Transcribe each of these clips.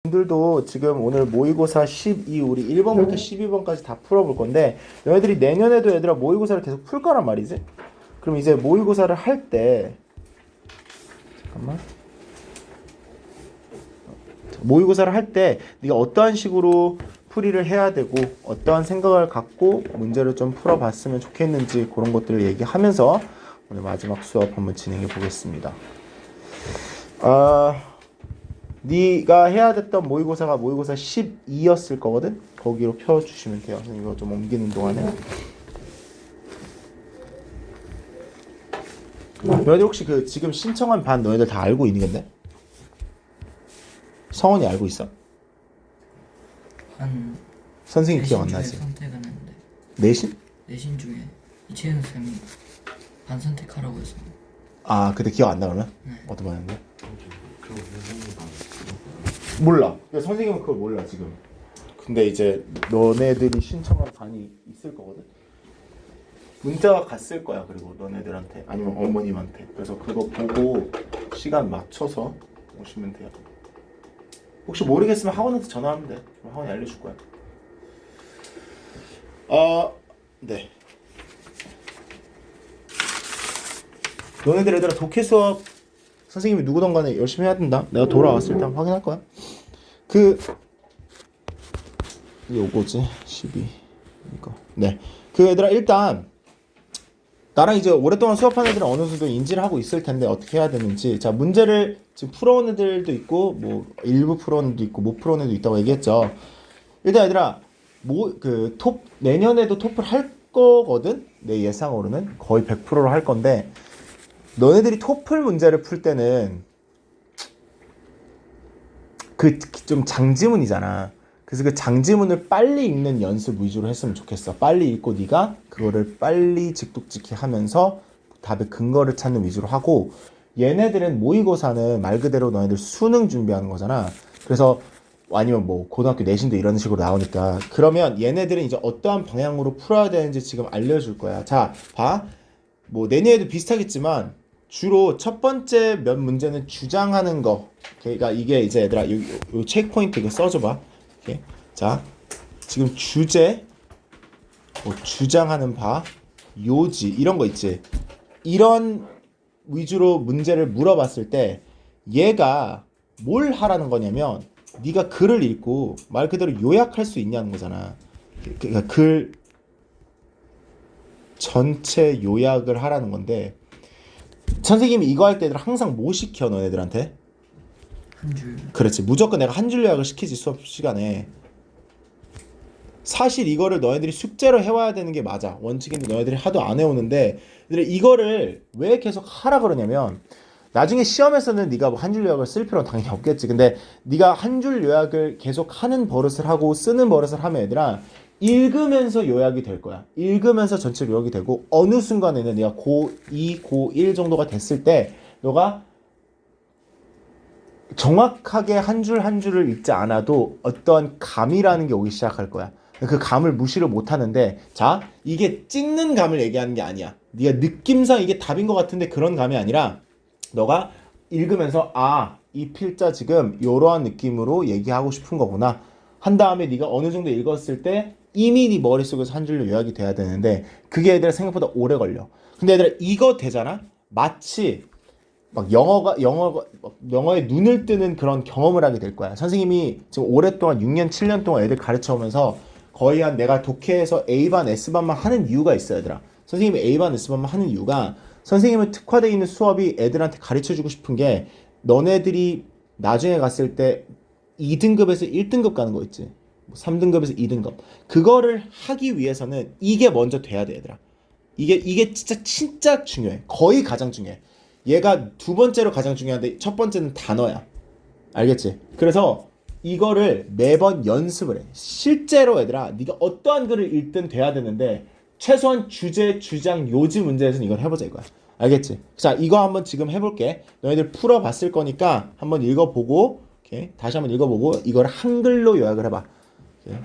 분들도 지금 오늘 모의고사 12 우리 1번부터 12번까지 다 풀어볼 건데 너희들이 내년에도 얘들아 모의고사를 계속 풀 거란 말이지. 그럼 이제 모의고사를 할 때 잠깐만 모의고사를 할 때 네가 어떠한 식으로 풀이를 해야 되고 어떠한 생각을 갖고 문제를 좀 풀어봤으면 좋겠는지 그런 것들을 얘기하면서 오늘 마지막 수업 한번 진행해 보겠습니다. 네가 해야 됐던 모의고사가 모의고사 12였을 거거든? 거기로 펴주시면 돼요. 이거 좀 옮기는 동안에. 너희들 혹시 그 지금 신청한 반 너희들 다 알고 있는 건데? 성원이 알고 있어? 한 선생님 기억 안 내신 나지? 중에 선택은 했는데 내신? 내신 중에 이채은 쌤이 반 선택하라고 했어. 아 그때 기억 안 나 그러면? 네. 어떤 반인데? 몰라. 그러니까 선생님은 그걸 몰라 지금. 근데 이제 너네들이 신청한 반이 있을 거거든. 문자가 갔을 거야. 그리고 너네들한테 아니면 어머님한테. 그래서 그거 보고 시간 맞춰서 오시면 돼요. 혹시 모르겠으면 학원한테 전화하면 돼. 그럼 학원이 알려줄 거야. 네. 너네들 얘들아 독해 수업 선생님이 누구든 간에 열심히 해야 된다. 내가 돌아왔을 때 한번 확인할 거야. 요거지 12 이거. 네. 얘들아 일단 나랑 이제 오랫동안 수업하는 애들은 어느 정도 인지를 하고 있을 텐데 어떻게 해야 되는지. 자, 문제를 지금 풀어온 애들도 있고 뭐 일부 풀어온 애도 있고 못 풀어온 애도 있다고 얘기했죠. 일단 얘들아 내년에도 토플 할 거거든. 내 예상으로는 거의 100%로 할 건데 너네들이 토플 문제를 풀 때는 좀 장지문이잖아. 그래서 그 장지문을 빨리 읽는 연습 위주로 했으면 좋겠어. 빨리 읽고 네가 그거를 빨리 직독직히 하면서 답의 근거를 찾는 위주로 하고, 얘네들은 모의고사는 말 그대로 너네들 수능 준비하는 거잖아. 그래서 아니면 뭐 고등학교 내신도 이런 식으로 나오니까 그러면 얘네들은 이제 어떠한 방향으로 풀어야 되는지 지금 알려줄 거야. 자, 봐. 뭐 내년에도 비슷하겠지만 주로 첫 번째 몇 문제는 주장하는 거. 그러니까 이게 이제 얘들아 요 체크포인트 이거 써줘봐. 이렇게. 자, 지금 주제, 뭐 주장하는 바, 요지 이런 거 있지. 이런 위주로 문제를 물어봤을 때 얘가 뭘 하라는 거냐면 네가 글을 읽고 말 그대로 요약할 수 있냐는 거잖아. 그러니까 글 전체 요약을 하라는 건데 선생님이 이거 할 때 항상 뭐 시켜 너네들한테? 한 줄. 그렇지. 무조건 내가 한 줄 요약을 시키지 수업 시간에. 사실 이거를 너희들이 숙제로 해와야 되는 게 맞아. 원칙인데 너희들이 하도 안 해오는데 이거를 왜 계속 하라 그러냐면 나중에 시험에서는 네가 뭐 한 줄 요약을 쓸 필요는 당연히 없겠지. 근데 네가 한 줄 요약을 계속 하는 버릇을 하고 쓰는 버릇을 하면 얘들아 읽으면서 요약이 될 거야. 읽으면서 전체 요약이 되고 어느 순간에는 네가 고2, 고1 정도가 됐을 때 너가 정확하게 한 줄 한 줄을 읽지 않아도 어떠한 감이라는 게 오기 시작할 거야. 그 감을 무시를 못 하는데, 자, 이게 찍는 감을 얘기하는 게 아니야. 네가 느낌상 이게 답인 것 같은데 그런 감이 아니라 너가 읽으면서 이 필자 지금 이러한 느낌으로 얘기하고 싶은 거구나 한 다음에 네가 어느 정도 읽었을 때 이미 네 머릿속에서 한 줄로 요약이 돼야 되는데 그게 얘들아 생각보다 오래 걸려. 근데 얘들아 이거 되잖아? 마치 막 영어에 눈을 뜨는 그런 경험을 하게 될 거야. 선생님이 지금 오랫동안 6년, 7년 동안 애들 가르쳐 오면서 거의 한 내가 독해에서 A반, S반만 하는 이유가 있어, 얘들아. 선생님이 A반, S반만 하는 이유가 선생님은 특화되어 있는 수업이 애들한테 가르쳐 주고 싶은 게 너네들이 나중에 갔을 때 2등급에서 1등급 가는 거 있지. 3등급에서 2등급. 그거를 하기 위해서는 이게 먼저 돼야 돼, 얘들아. 이게 진짜 중요해. 거의 가장 중요해. 얘가 두 번째로 가장 중요한데 첫 번째는 단어야. 알겠지? 그래서 이거를 매번 연습을 해. 실제로 얘들아 네가 어떠한 글을 읽든 돼야 되는데 최소한 주제, 주장, 요지 문제에서는 이걸 해보자 이거야. 알겠지? 자, 이거 한번 지금 해볼게. 너희들 풀어봤을 거니까 한번 읽어보고 오케이? 다시 한번 읽어보고 이걸 한글로 요약을 해봐. 오케이?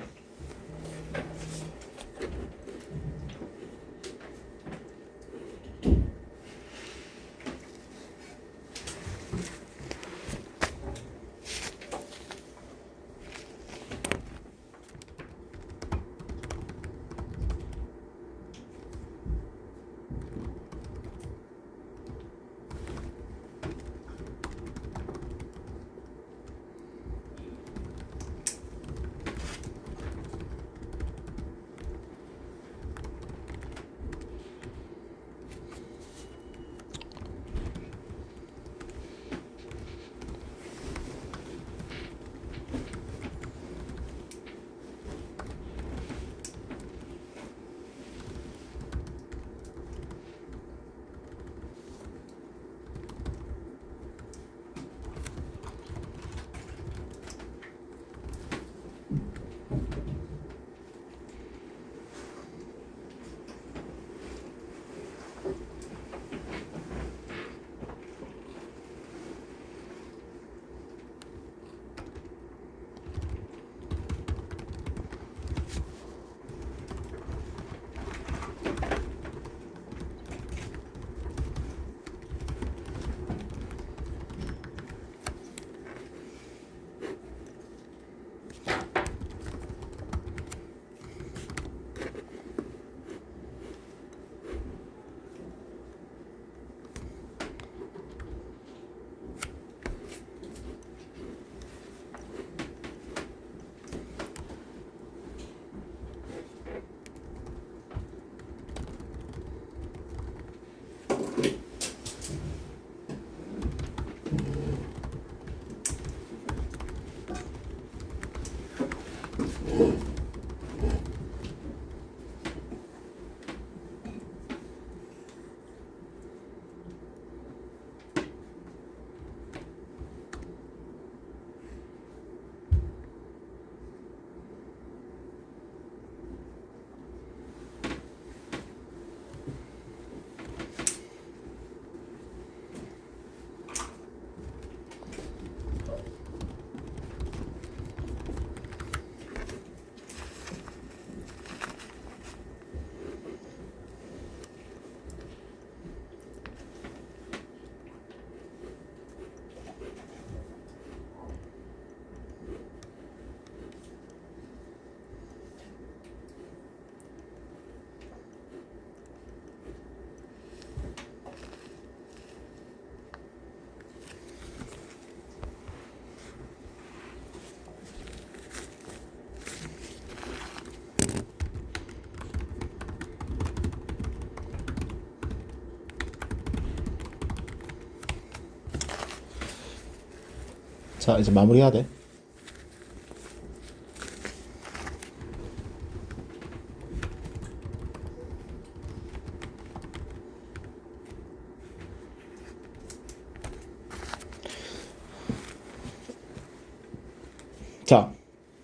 자, 이제 마무리해야 돼. 자,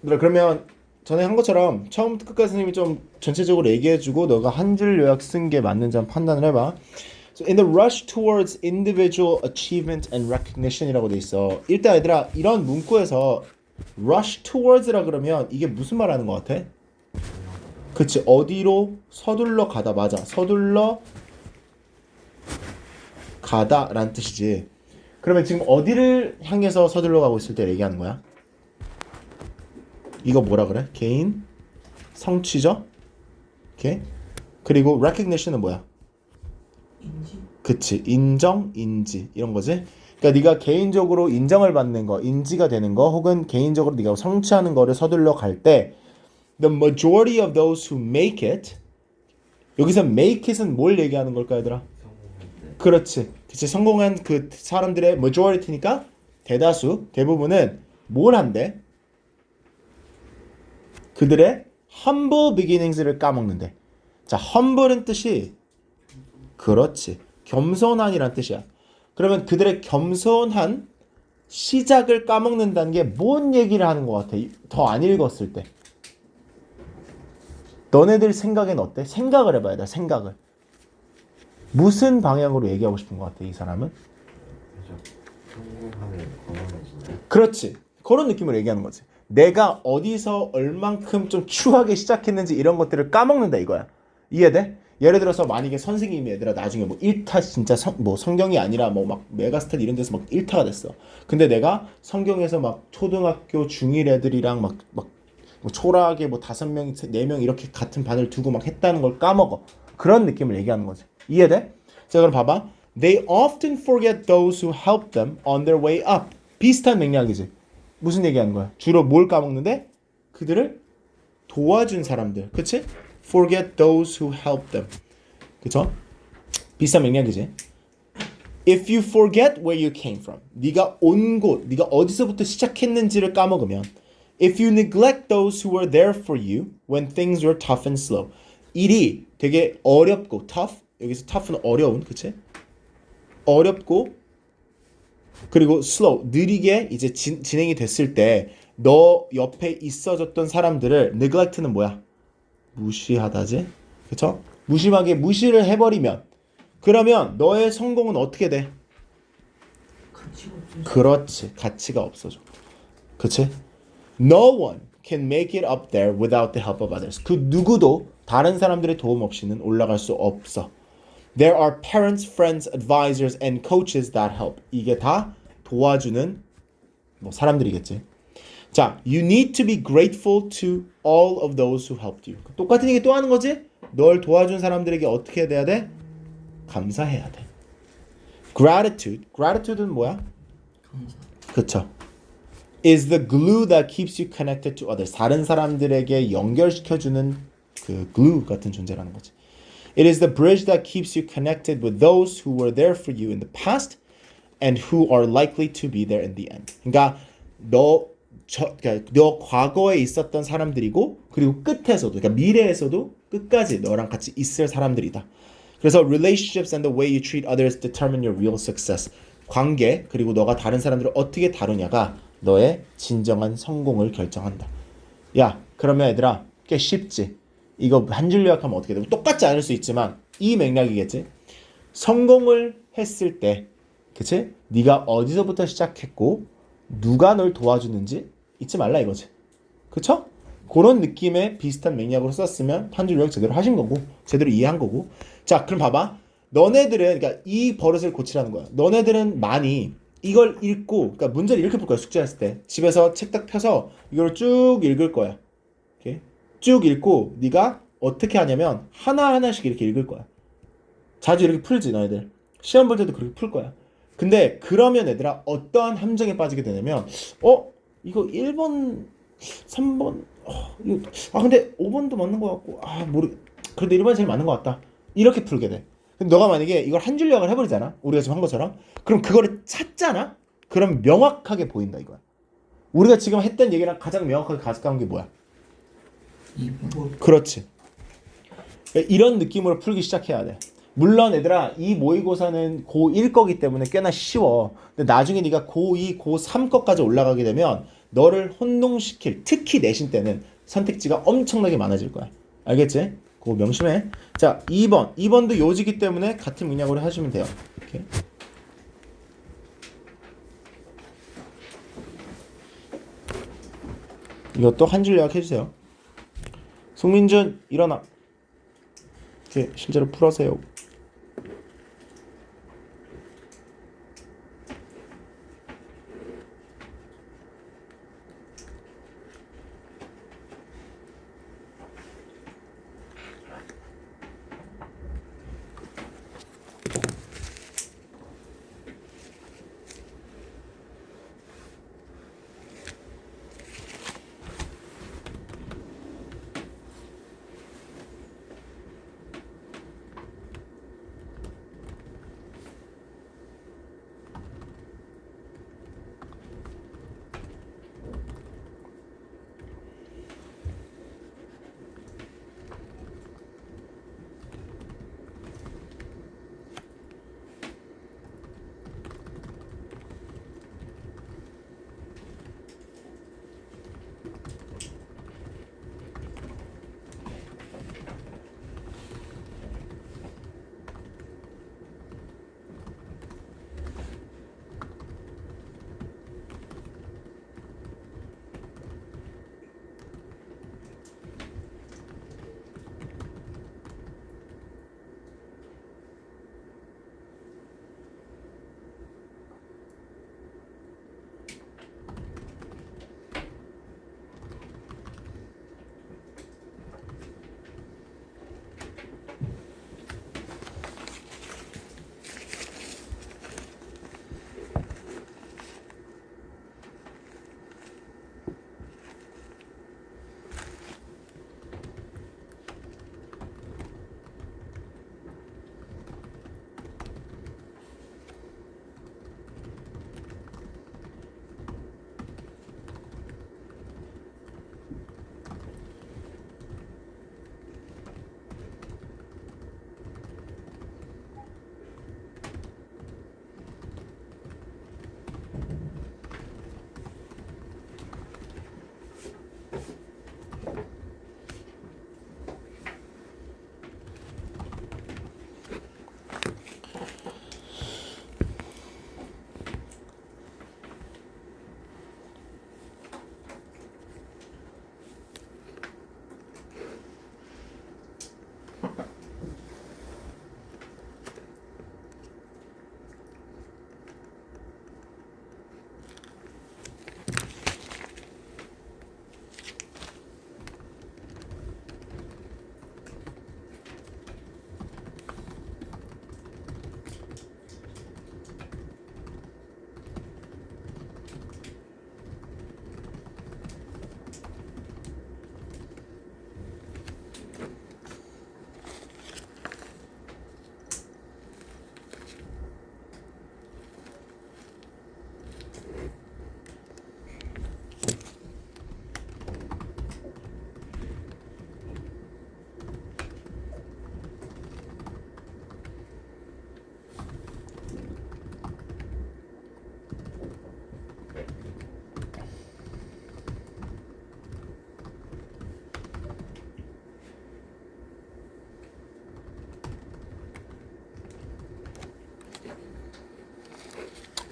그러면 전에 한 것처럼 처음부터 끝까지 선생님이 좀 전체적으로 얘기해주고 너가 한 줄 요약 쓴 게 맞는지 한번 판단을 해봐. So in the rush towards individual achievement and recognition이라고 돼 있어. 일단 얘들아 이런 문구에서 rush towards라 그러면 이게 무슨 말 하는 것 같아? 그치, 어디로 서둘러 가다. 맞아, 서둘러 가다 라는 뜻이지. 그러면 지금 어디를 향해서 서둘러 가고 있을 때 얘기하는 거야? 이거 뭐라 그래? 개인 성취죠? 오케이. 그리고 recognition은 뭐야? 인지. 그치, 인정, 인지 이런 거지. 그러니까 네가 개인적으로 인정을 받는 거, 인지가 되는 거, 혹은 개인적으로 네가 성취하는 거를 서둘러 갈 때, the majority of those who make it. 여기서 make it은 뭘 얘기하는 걸까, 얘들아? 그렇지, 그치. 성공한 그 사람들의 majority니까 대다수, 대부분은 뭘 한대? 그들의 humble beginnings를 까먹는데. 자, humble은 뜻이 그렇지, 겸손한이란 뜻이야. 그러면 그들의 겸손한 시작을 까먹는다는 게 뭔 얘기를 하는 것 같아? 더 안 읽었을 때. 너네들 생각엔 어때? 생각을 해봐야 돼. 생각을. 무슨 방향으로 얘기하고 싶은 것 같아, 이 사람은? 성공하면 건강해진다. 그렇지. 그런 느낌으로 얘기하는 거지. 내가 어디서 얼만큼 좀 추하게 시작했는지 이런 것들을 까먹는다 이거야. 이해돼? 예를 들어서 만약에 선생님이 얘들아 나중에 뭐 1타 진짜 뭐 성경이 아니라 뭐 막 메가스터디 이런 데서 막 1타가 됐어. 근데 내가 성경에서 막 초등학교 중1 애들이랑 막 뭐 초라하게 뭐 5명, 4명 이렇게 같은 반을 두고 막 했다는 걸 까먹어. 그런 느낌을 얘기하는 거지. 이해돼? 자, 그럼 봐봐. They often forget those who helped them on their way up. 비슷한 맥락이지. 무슨 얘기하는 거야? 주로 뭘 까먹는데? 그들을 도와준 사람들. 그치? Forget those who helped them. 그쵸? 비슷한 맥락이지. If you forget where you came from. 네가 온 곳, 네가 어디서부터 시작했는지를 까먹으면 If you neglect those who were there for you when things were tough and slow. 일이 되게 어렵고 tough. 여기서 tough는 어려운, 그치? 어렵고 그리고 slow, 느리게 이제 진행이 됐을 때 너 옆에 있어줬던 사람들을 neglect는 뭐야? 무시하다지? 그쵸? 무심하게 무시를 해버리면 그러면 너의 성공은 어떻게 돼? 가치가 없어져. 그렇지, 가치가 없어져. 그치? No one can make it up there without the help of others. 그 누구도 다른 사람들의 도움 없이는 올라갈 수 없어. There are parents, friends, advisors, and coaches that help. 이게 다 도와주는 뭐 사람들이겠지. 자, you need to be grateful to all of those who helped you. 똑같은 얘기 또 하는 거지? 널 도와준 사람들에게 어떻게 돼야 돼? 감사해야 돼. Gratitude. Gratitude는 뭐야? 감사. 그쵸. Is the glue that keeps you connected to others. 다른 사람들에게 연결시켜주는 그 glue 같은 존재라는 거지. It is the bridge that keeps you connected with those who were there for you in the past and who are likely to be there in the end. 그러니까 너 그러니까 너 과거에 있었던 사람들이고 그리고 끝에서도 그러니까 미래에서도 끝까지 너랑 같이 있을 사람들이다. 그래서 relationships and the way you treat others determine your real success. 관계 그리고 너가 다른 사람들을 어떻게 다루냐가 너의 진정한 성공을 결정한다. 야, 그러면 얘들아, 꽤 쉽지. 이거 한 줄 요약하면 어떻게 돼? 똑같지 않을 수 있지만 이 맥락이겠지. 성공을 했을 때, 그치? 네가 어디서부터 시작했고 누가 널 도와주는지 잊지 말라 이거지. 그쵸? 그런 느낌의 비슷한 맥락으로 썼으면 한 줄 요약 제대로 하신 거고 제대로 이해한 거고. 자, 그럼 봐봐. 너네들은 그러니까 이 버릇을 고치라는 거야. 너네들은 많이 이걸 읽고 그러니까 문제를 이렇게 풀 거야. 숙제했을 때 집에서 책 딱 펴서 이걸 쭉 읽을 거야. 이렇게 쭉 읽고 네가 어떻게 하냐면 하나하나씩 이렇게 읽을 거야. 자주 이렇게 풀지 너희들. 시험 볼 때도 그렇게 풀 거야. 근데 그러면 얘들아 어떠한 함정에 빠지게 되냐면 이거 1번 3번 이거 근데 5번도 맞는 것 같고 그래도 1번이 제일 맞는 것 같다. 이렇게 풀게 돼. 근데 너가 만약에 이걸 한 줄 요약을 해버리잖아. 우리가 지금 한 것처럼. 그럼 그거를 찾잖아. 그럼 명확하게 보인다 이거야. 우리가 지금 했던 얘기랑 가장 명확하게 가까운 게 뭐야? 2번. 그렇지. 이런 느낌으로 풀기 시작해야 돼. 물론 얘들아 이 모의고사는 고1 거기 때문에 꽤나 쉬워. 근데 나중에 네가 고2, 고3 거까지 올라가게 되면 너를 혼동시킬 특히 내신 때는 선택지가 엄청나게 많아질 거야. 알겠지? 그거 명심해. 자 2번도 요지기 때문에 같은 맥락으로 하시면 돼요. 이렇게. 이것도 한 줄 요약해주세요. 송민준 일어나. 이렇게 실제로 풀어세요.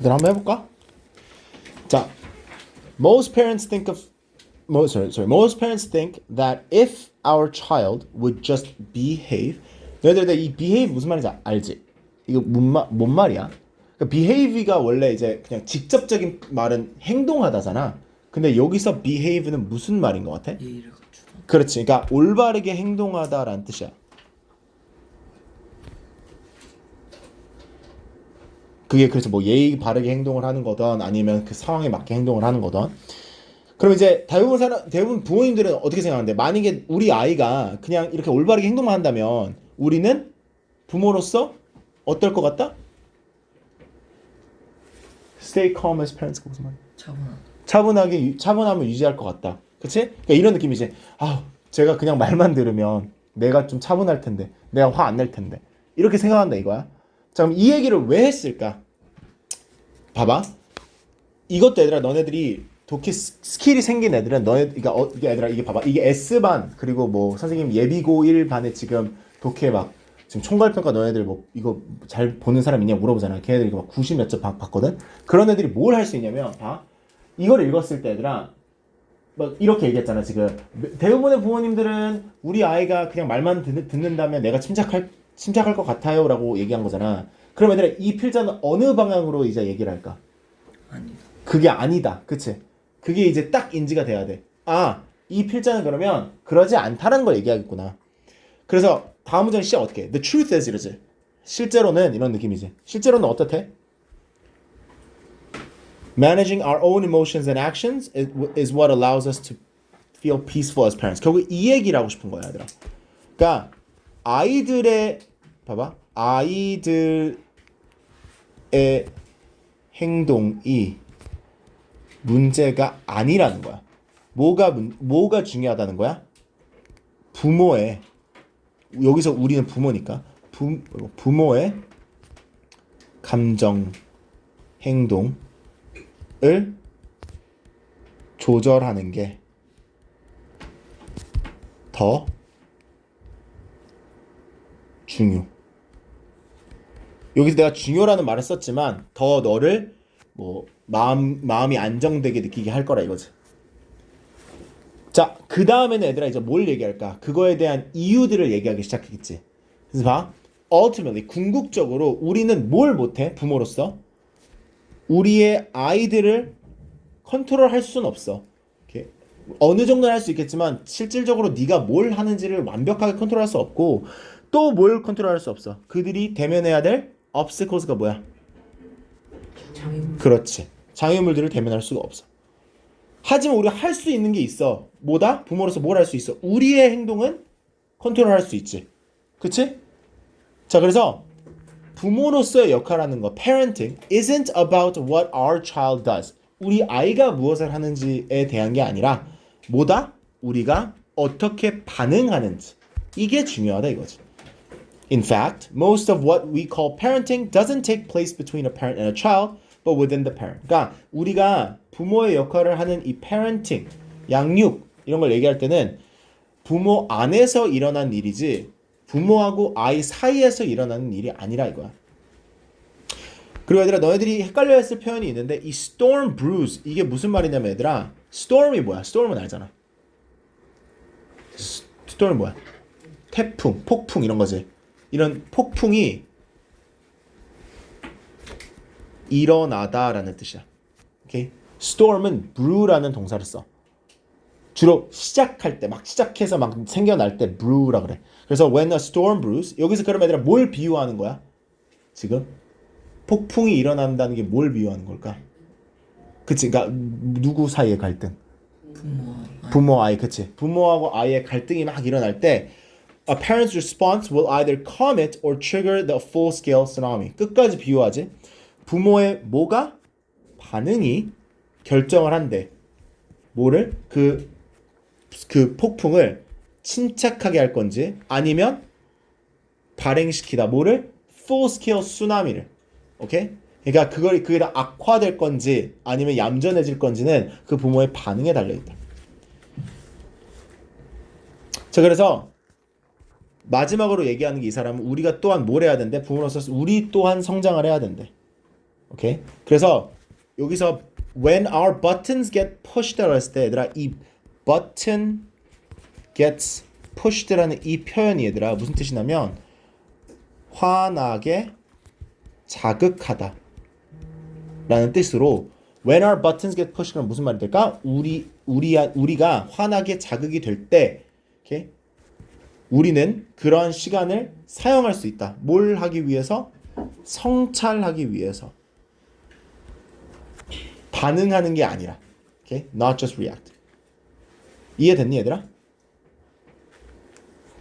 얘들아 한번 해볼까? 자, most parents think of most parents think that if our child would just behave, 너희들 이 behave 무슨 말인지 알지? 이거 뭔 말이야? 그러니까 behave가 원래 이제 그냥 직접적인 말은 행동하다잖아. 근데 여기서 behave는 무슨 말인 것 같아? 예의를 갖추다. 그렇지. 그러니까 올바르게 행동하다라는 뜻이야. 그게 그래서 뭐 예의 바르게 행동을 하는 거든 아니면 그 상황에 맞게 행동을 하는 거든. 그럼 이제 대부분 부모님들은 어떻게 생각하는데 만약에 우리 아이가 그냥 이렇게 올바르게 행동만 한다면 우리는 부모로서 어떨 것 같다? Stay calm as parents. 무슨 말이야? 차분함을 유지할 것 같다. 그치? 그러니까 이런 느낌이지. 아, 제가 그냥 말만 들으면 내가 좀 차분할 텐데, 내가 화 안 낼 텐데. 이렇게 생각한다 이거야. 자, 그럼 이 얘기를 왜 했을까? 봐봐. 이것도 얘들아, 너네들이 독해 스킬이 생긴 애들은 그러니까 얘들아 이게 봐봐. 이게 S반 그리고 뭐 선생님 예비고 1반에 지금 독해 막 지금 총괄평가 너네들 뭐 이거 잘 보는 사람 있냐 물어보잖아. 걔네들이 막 90 몇 점 받거든. 그런 애들이 뭘 할 수 있냐면 봐. 이걸 읽었을 때 얘들아 막 이렇게 얘기했잖아. 지금 대부분의 부모님들은 우리 아이가 그냥 말만 듣는다면 내가 침착할 것 같아요 라고 얘기한 거잖아. 그럼 얘들아 이 필자는 어느 방향으로 이제 얘기를 할까? 아니다. 그게 아니다. 그치? 그게 이제 딱 인지가 돼야 돼. 아, 이 필자는 그러면 그러지 않다는 걸 얘기하겠구나. 그래서 다음 문장 시작 어떻게 해? The truth is 이러지. 실제로는 이런 느낌이지. 실제로는 어떻대? Managing our own emotions and actions is what allows us to feel peaceful as parents. 결국 이 얘기를 하고 싶은 거야, 얘들아. 그러니까 아이들의 봐봐. 아이들의 행동이 문제가 아니라는 거야. 뭐가 중요하다는 거야? 부모의 여기서 우리는 부모니까 부모의 감정 행동을 조절하는 게 더 중요. 여기서 내가 중요라는 말을 썼지만 더 너를 뭐 마음이 안정되게 느끼게 할 거라 이거지. 자, 그 다음에는 얘들아 이제 뭘 얘기할까? 그거에 대한 이유들을 얘기하기 시작했겠지. 그래서 봐. ultimately 궁극적으로 우리는 뭘 못해? 부모로서 우리의 아이들을 컨트롤할 수는 없어. 이렇게 어느 정도는 할 수 있겠지만 실질적으로 네가 뭘 하는지를 완벽하게 컨트롤할 수 없고 또 뭘 컨트롤할 수 없어. 그들이 대면해야 될 obstacles가 뭐야? 장애물. 그렇지. 장애물들을 대면할 수가 없어. 하지만 우리가 할 수 있는 게 있어. 뭐다? 부모로서 뭘 할 수 있어? 우리의 행동은 컨트롤할 수 있지. 그치? 자, 그래서 부모로서의 역할하는 거, parenting isn't about what our child does. 우리 아이가 무엇을 하는지에 대한 게 아니라 뭐다? 우리가 어떻게 반응하는지. 이게 중요하다 이거지. In fact, most of what we call parenting doesn't take place between a parent and a child, but within the parent. 그러니까 우리가 부모의 역할을 하는 이 parenting, 양육 이런 걸 얘기할 때는 부모 안에서 일어난 일이지 부모하고 아이 사이에서 일어나는 일이 아니라 이거야. 그리고 얘들아 너희들이 헷갈려했을 표현이 있는데 이 storm brews 이게 무슨 말이냐면 얘들아 storm이 뭐야? storm은 알잖아. storm은 뭐야? 태풍, 폭풍 이런 거지. 이런 폭풍이 일어나다라는 뜻이야. 오케이? storm은 brew라는 동사를 써. 주로 시작할 때, 막 시작해서 막 생겨날 때 brew라 그래. 그래서 when a storm brews 여기서 그럼 얘들아 뭘 비유하는 거야? 지금 폭풍이 일어난다는 게 뭘 비유하는 걸까? 그치? 그러니까 누구 사이의 갈등? 부모 아이, 그치? 부모하고 아이의 갈등이 막 일어날 때 a parent's response will either calm it or trigger the full-scale tsunami. 끝까지 비유하지. 부모의 뭐가? 반응이 결정을 한대. 뭐를? 그 폭풍을 침착하게 할 건지 아니면 발행시키다. 뭐를? full-scale tsunami를. 오케이? 그러니까 그게 다 악화될 건지 아니면 얌전해질 건지는 그 부모의 반응에 달려있다. 자, 그래서 마지막으로 얘기하는 게 이 사람은 우리가 또한 뭘 해야 된대? 부모로서 우리 또한 성장을 해야 된대. 오케이? 그래서 여기서 when our buttons get pushed라고 했을 때 얘들아 이 button gets pushed라는 이 표현이 얘들아 무슨 뜻이냐면 화나게 자극하다 라는 뜻으로 when our buttons get pushed는 무슨 말이 될까? 우리가 화나게 자극이 될 때 오케이? 우리는 그런 시간을 사용할 수 있다. 뭘 하기 위해서? 성찰하기 위해서. 반응하는 게 아니라. Okay? Not just react. 이해됐니 얘들아?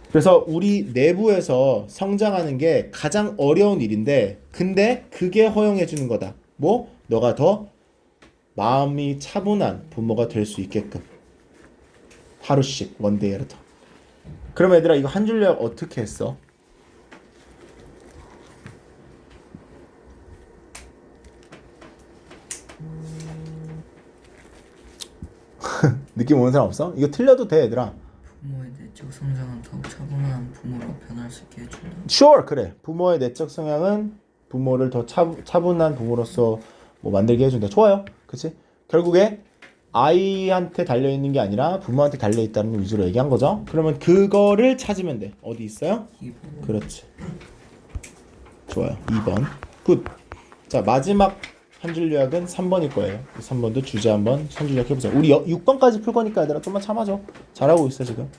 그래서 우리 내부에서 성장하는 게 가장 어려운 일인데 근데 그게 허용해 주는 거다. 뭐? 너가 더 마음이 차분한 부모가 될 수 있게끔. 하루씩 원데이 at a time. 그럼 얘들아 이거 한 줄 요약 어떻게 했어? 느낌 오는 사람 없어? 이거 틀려도 돼 얘들아. 부모의 내적 성장은 더욱 차분한 부모로 변할 수 있게 해준다. Sure 그래. 부모의 내적 성향은 부모를 더 차분한 부모로서 뭐 만들게 해준다. 좋아요. 그치? 결국에 아이한테 달려있는 게 아니라 부모한테 달려있다는 위주로 얘기한 거죠. 그러면 그거를 찾으면 돼. 어디 있어요? 2번. 그렇지. 좋아요. 2번. 굿. 자 마지막 한 줄 요약은 3번일 거예요. 3번도 주제 한번 한 줄 요약 해보자. 우리 6번까지 풀 거니까 얘들아 좀만 참아줘. 잘하고 있어 지금.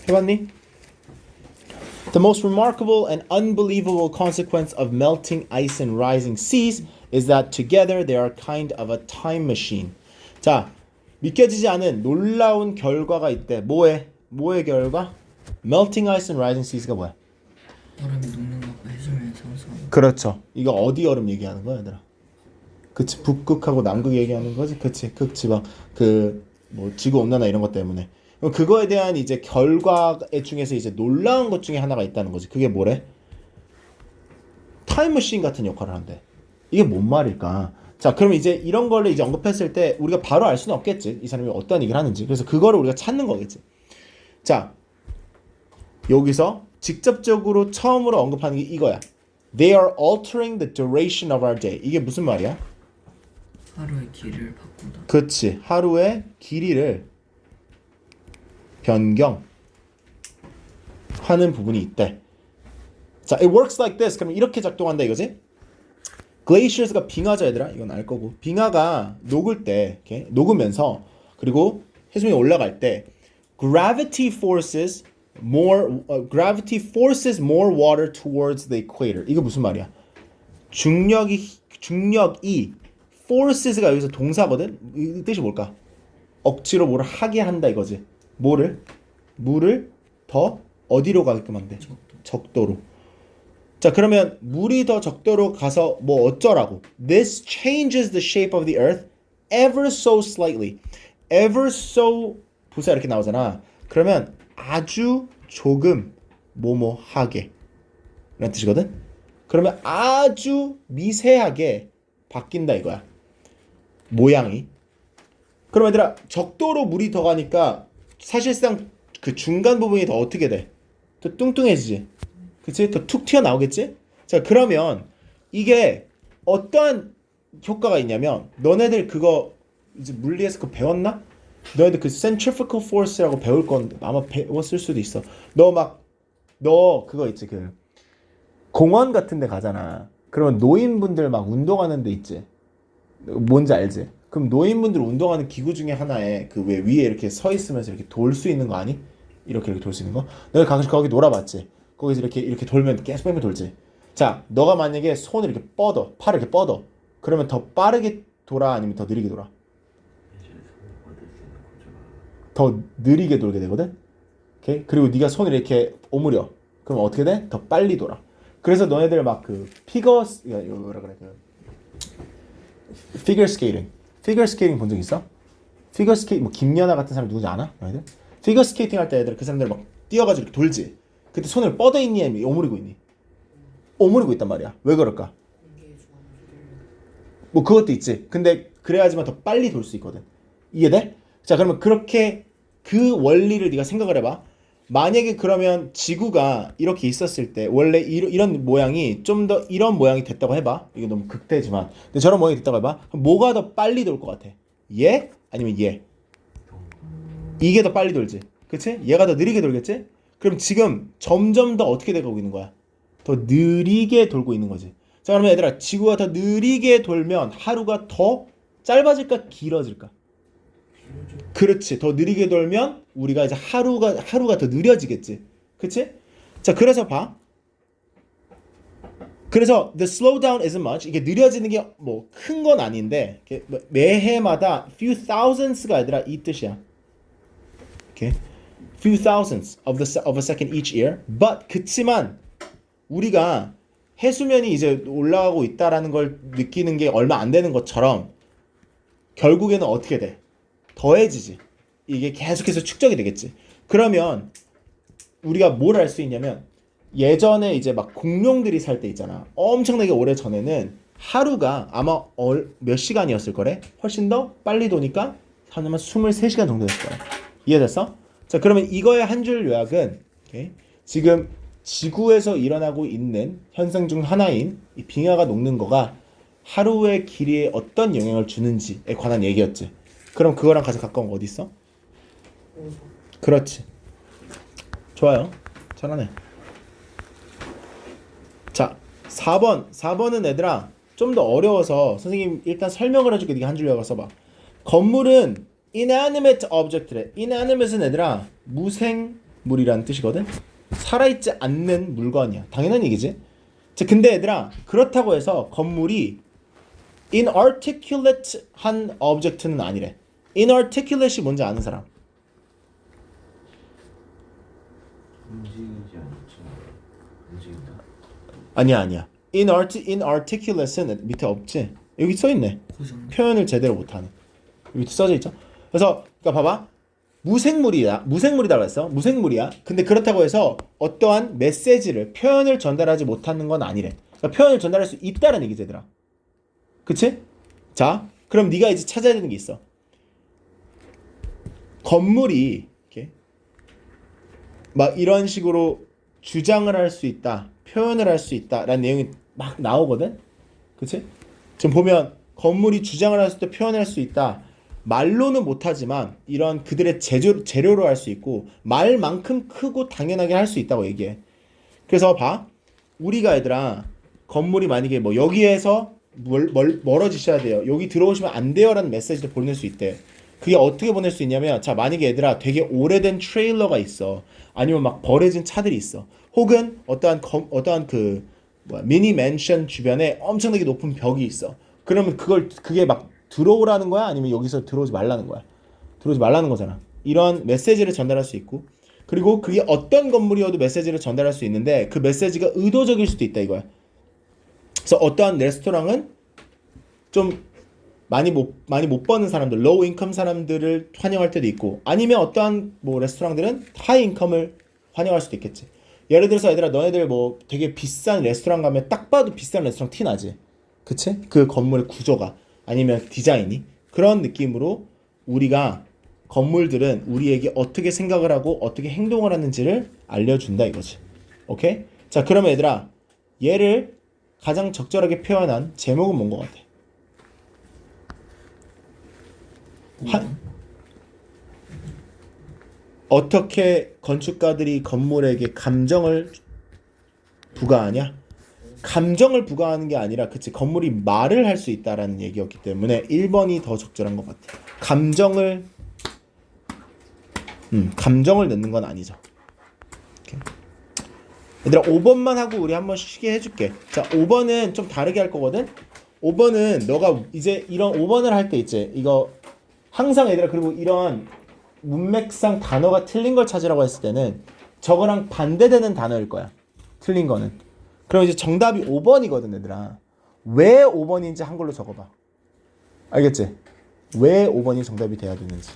해봤니? The most remarkable and unbelievable consequence of melting ice and rising seas is that together they are kind of a time machine. 자, 믿겨지지 않은 놀라운 결과가 있대. 뭐의 결과? Melting ice and rising seas가 뭐야? 얼음이 녹는 것과 해수면이 상승하는 그렇죠. 이거 어디 얼음 얘기하는 거야, 얘들아? 그치, 북극하고 남극 얘기하는 거지, 그치? 극지방 뭐 지구 온난화 이런 것 때문에. 그럼 그거에 대한 이제 결과 중에서 이제 놀라운 것 중에 하나가 있다는 거지. 그게 뭐래? 타임머신 같은 역할을 한대. 이게 뭔 말일까? 자, 그럼 이제 이런 거를 이제 언급했을 때 우리가 바로 알 수는 없겠지. 이 사람이 어떤 얘기를 하는지. 그래서 그거를 우리가 찾는 거겠지. 자, 여기서 직접적으로 처음으로 언급하는 게 이거야. They are altering the duration of our day. 이게 무슨 말이야? 하루의 길이를 바꾼다. 그치. 하루의 길이를 변경하는 부분이 있대. 자, it works like this. 그럼 이렇게 작동한다 이거지? glaciers가 빙하죠, 얘들아. 이건 알 거고. 빙하가 녹을 때, 이렇게 녹으면서 그리고 해수면이 올라갈 때 gravity forces more water towards the equator. 이게 무슨 말이야? 중력이 forces가 여기서 동사거든. 이 뜻이 뭘까? 억지로 뭐를 하게 한다 이거지. 물을 더 어디로 가게끔 한대? 적도로. 자, 그러면 물이 더 적도로 가서 뭐 어쩌라고? This changes the shape of the earth ever so slightly. ever so 부사 이렇게 나오잖아. 그러면 아주 조금 뭐뭐하게 라는 뜻이거든. 그러면 아주 미세하게 바뀐다 이거야. 모양이. 그럼 얘들아, 적도로 물이 더 가니까 사실상 그 중간 부분이 더 어떻게 돼? 더 뚱뚱해지지. 그치? 더 툭 튀어나오겠지? 자, 그러면 이게 어떠한 효과가 있냐면 너네들 그거 이제 물리에서 그거 배웠나? 너희들 그 centrifugal force라고 배울 건데 아마 배웠을 수도 있어. 너 그거 있지, 그 공원 같은 데 가잖아. 그러면 노인분들 막 운동하는 데 있지. 뭔지 알지? 그럼 노인분들 운동하는 기구 중에 하나에 그 왜 위에 이렇게 서 있으면서 이렇게 돌 수 있는 거 아니? 이렇게 돌 수 있는 거? 너희 가끔씩 거기 놀아봤지? 거기서 이렇게 돌면 계속 빼면 돌지. 자, 너가 만약에 손을 이렇게 뻗어, 팔을 이렇게 뻗어. 그러면 더 빠르게 돌아, 아니면 더 느리게 돌아? 더 느리게 돌게 되거든. 오케이? 그리고 네가 손을 이렇게 오므려. 그럼 어떻게 돼? 더 빨리 돌아. 그래서 너네들 막 그 뭐라 그래? 피겨 스케이팅 본 적 있어? 피겨 스케이팅 뭐 김연아 같은 사람 누군지 아나? 너희들? 피겨 스케이팅 할 때 애들 그 사람들 막 뛰어가지고 이렇게 돌지. 그때 손을 뻗어 있니 아니면 오므리고 있니? 오므리고 있단 말이야. 왜 그럴까? 뭐 그것도 있지. 근데 그래야지만 더 빨리 돌 수 있거든. 이해돼? 자, 그러면 그렇게 그 원리를 네가 생각을 해봐. 만약에 그러면 지구가 이렇게 있었을 때 원래 이런 모양이 좀 더 이런 모양이 됐다고 해봐. 이게 너무 극대지만 근데 저런 모양이 됐다고 해봐. 그럼 뭐가 더 빨리 돌 것 같아? 얘? 아니면 얘? 이게 더 빨리 돌지. 그치? 얘가 더 느리게 돌겠지? 그럼 지금 점점 더 어떻게 되고 있는 거야? 더 느리게 돌고 있는 거지. 자, 그러면 얘들아, 지구가 더 느리게 돌면 하루가 더 짧아질까 길어질까? 그렇지. 더 느리게 돌면 우리가 이제 하루가 더 느려지겠지. 그치? 자, 그래서 봐. 그래서 the slowdown isn't much. 이게 느려지는 게 뭐 큰 건 아닌데 매해마다 few thousands가 아니라 이 뜻이야. 오케이. few thousands of a second each year. But 그치만 우리가 해수면이 이제 올라가고 있다라는 걸 느끼는 게 얼마 안 되는 것처럼 결국에는 어떻게 돼? 더해지지. 이게 계속해서 축적이 되겠지. 그러면 우리가 뭘 알 수 있냐면 예전에 이제 막 공룡들이 살 때 있잖아. 엄청나게 오래 전에는 하루가 아마 몇 시간이었을 거래? 훨씬 더 빨리 도니까 한 23시간 정도 됐을 거야. 이해됐어? 자, 그러면 이거의 한 줄 요약은 오케이? 지금 지구에서 일어나고 있는 현상 중 하나인 이 빙하가 녹는 거가 하루의 길이에 어떤 영향을 주는지에 관한 얘기였지. 그럼 그거랑 가장 가까운 거 어디 있어? 그렇지. 좋아요. 잘하네. 자, 4번은 얘들아 좀 더 어려워서 선생님 일단 설명을 해줄게. 네가 한 줄 요약을 써봐. 건물은 inanimate object래. inanimate는 얘들아 무생 물이라는 뜻이거든. 살아있지 않는 물건이야. 당연한 얘기지. 자, 근데 얘들아 그렇다고 해서 건물이 inarticulate한 object는 아니래. inarticulate이 뭔지 아는 사람? 움직이지 않죠. 움직인다. 아니야. inarticulate는 밑에 없지. 여기 써 있네. 고정. 표현을 제대로 못하는. 여기 밑에 써져 있죠. 그래서 그러니까 봐봐. 무생물이다 그랬어. 무생물이야. 근데 그렇다고 해서 어떠한 메시지를 표현을 전달하지 못하는 건 아니래. 그러니까 표현을 전달할 수 있다는 얘기지 얘들아. 그치? 자, 그럼 네가 이제 찾아야 되는 게 있어. 건물이 이렇게 막 이런 식으로 주장을 할 수 있다, 표현을 할 수 있다라는 내용이 막 나오거든. 그치? 지금 보면 건물이 주장을 할 수 있다, 표현을 할 수 있다. 말로는 못하지만 이런 그들의 재료로 할 수 있고 말만큼 크고 당연하게 할 수 있다고 얘기해. 그래서 봐. 우리가 얘들아 건물이 만약에 뭐 여기에서 멀어지셔야 돼요. 여기 들어오시면 안 돼요라는 메시지를 보낼 수 있대. 그게 어떻게 보낼 수 있냐면 자 만약에 얘들아 되게 오래된 트레일러가 있어. 아니면 막 버려진 차들이 있어. 혹은 어떠한 그 미니 맨션 주변에 엄청나게 높은 벽이 있어. 그러면 그게 막 들어오라는 거야? 아니면 여기서 들어오지 말라는 거야? 들어오지 말라는 거잖아. 이런 메시지를 전달할 수 있고 그리고 그게 어떤 건물이어도 메시지를 전달할 수 있는데 그 메시지가 의도적일 수도 있다 이거야. 그래서 어떠한 레스토랑은 좀 많이 못 버는 사람들, 로우 인컴 사람들을 환영할 때도 있고 아니면 어떠한 뭐 레스토랑들은 하이 인컴을 환영할 수도 있겠지. 예를 들어서 얘들아 너네들 뭐 되게 비싼 레스토랑 가면 딱 봐도 비싼 레스토랑 티 나지. 그치? 그 건물의 구조가 아니면 디자인이 그런 느낌으로 우리가 건물들은 우리에게 어떻게 생각을 하고 어떻게 행동을 하는지를 알려준다 이거지. 오케이? 자 그러면 얘들아 얘를 가장 적절하게 표현한 제목은 뭔 것 같아? 어떻게 건축가들이 건물에게 감정을 부과하냐? 감정을 부과하는 게 아니라 그치 건물이 말을 할 수 있다라는 얘기였기 때문에 1번이 더 적절한 것 같아. 감정을 넣는 건 아니죠. 오케이. 얘들아 5번만 하고 우리 한번 쉬게 해줄게. 자 5번은 좀 다르게 할 거거든. 5번은 너가 이제 이런 5번을 할 때 있지. 이거 항상 얘들아 그리고 이런 문맥상 단어가 틀린 걸 찾으라고 했을 때는 저거랑 반대되는 단어일 거야. 틀린 거는. 그럼 이제 정답이 5번이거든 얘들아. 왜 5번인지 한글로 적어봐. 알겠지? 왜 5번이 정답이 돼야 되는지.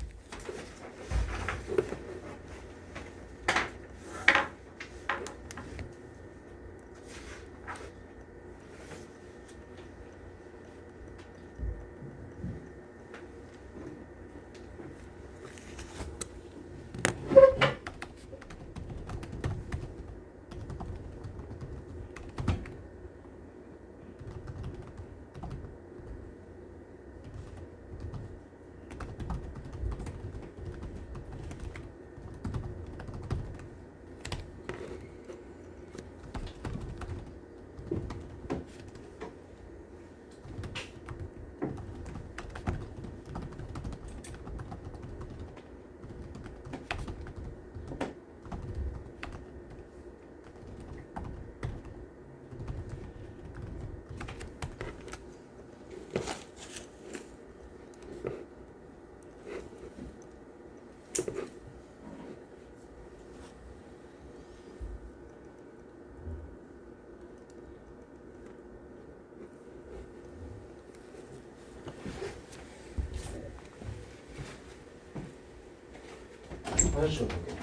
화장실 볼게.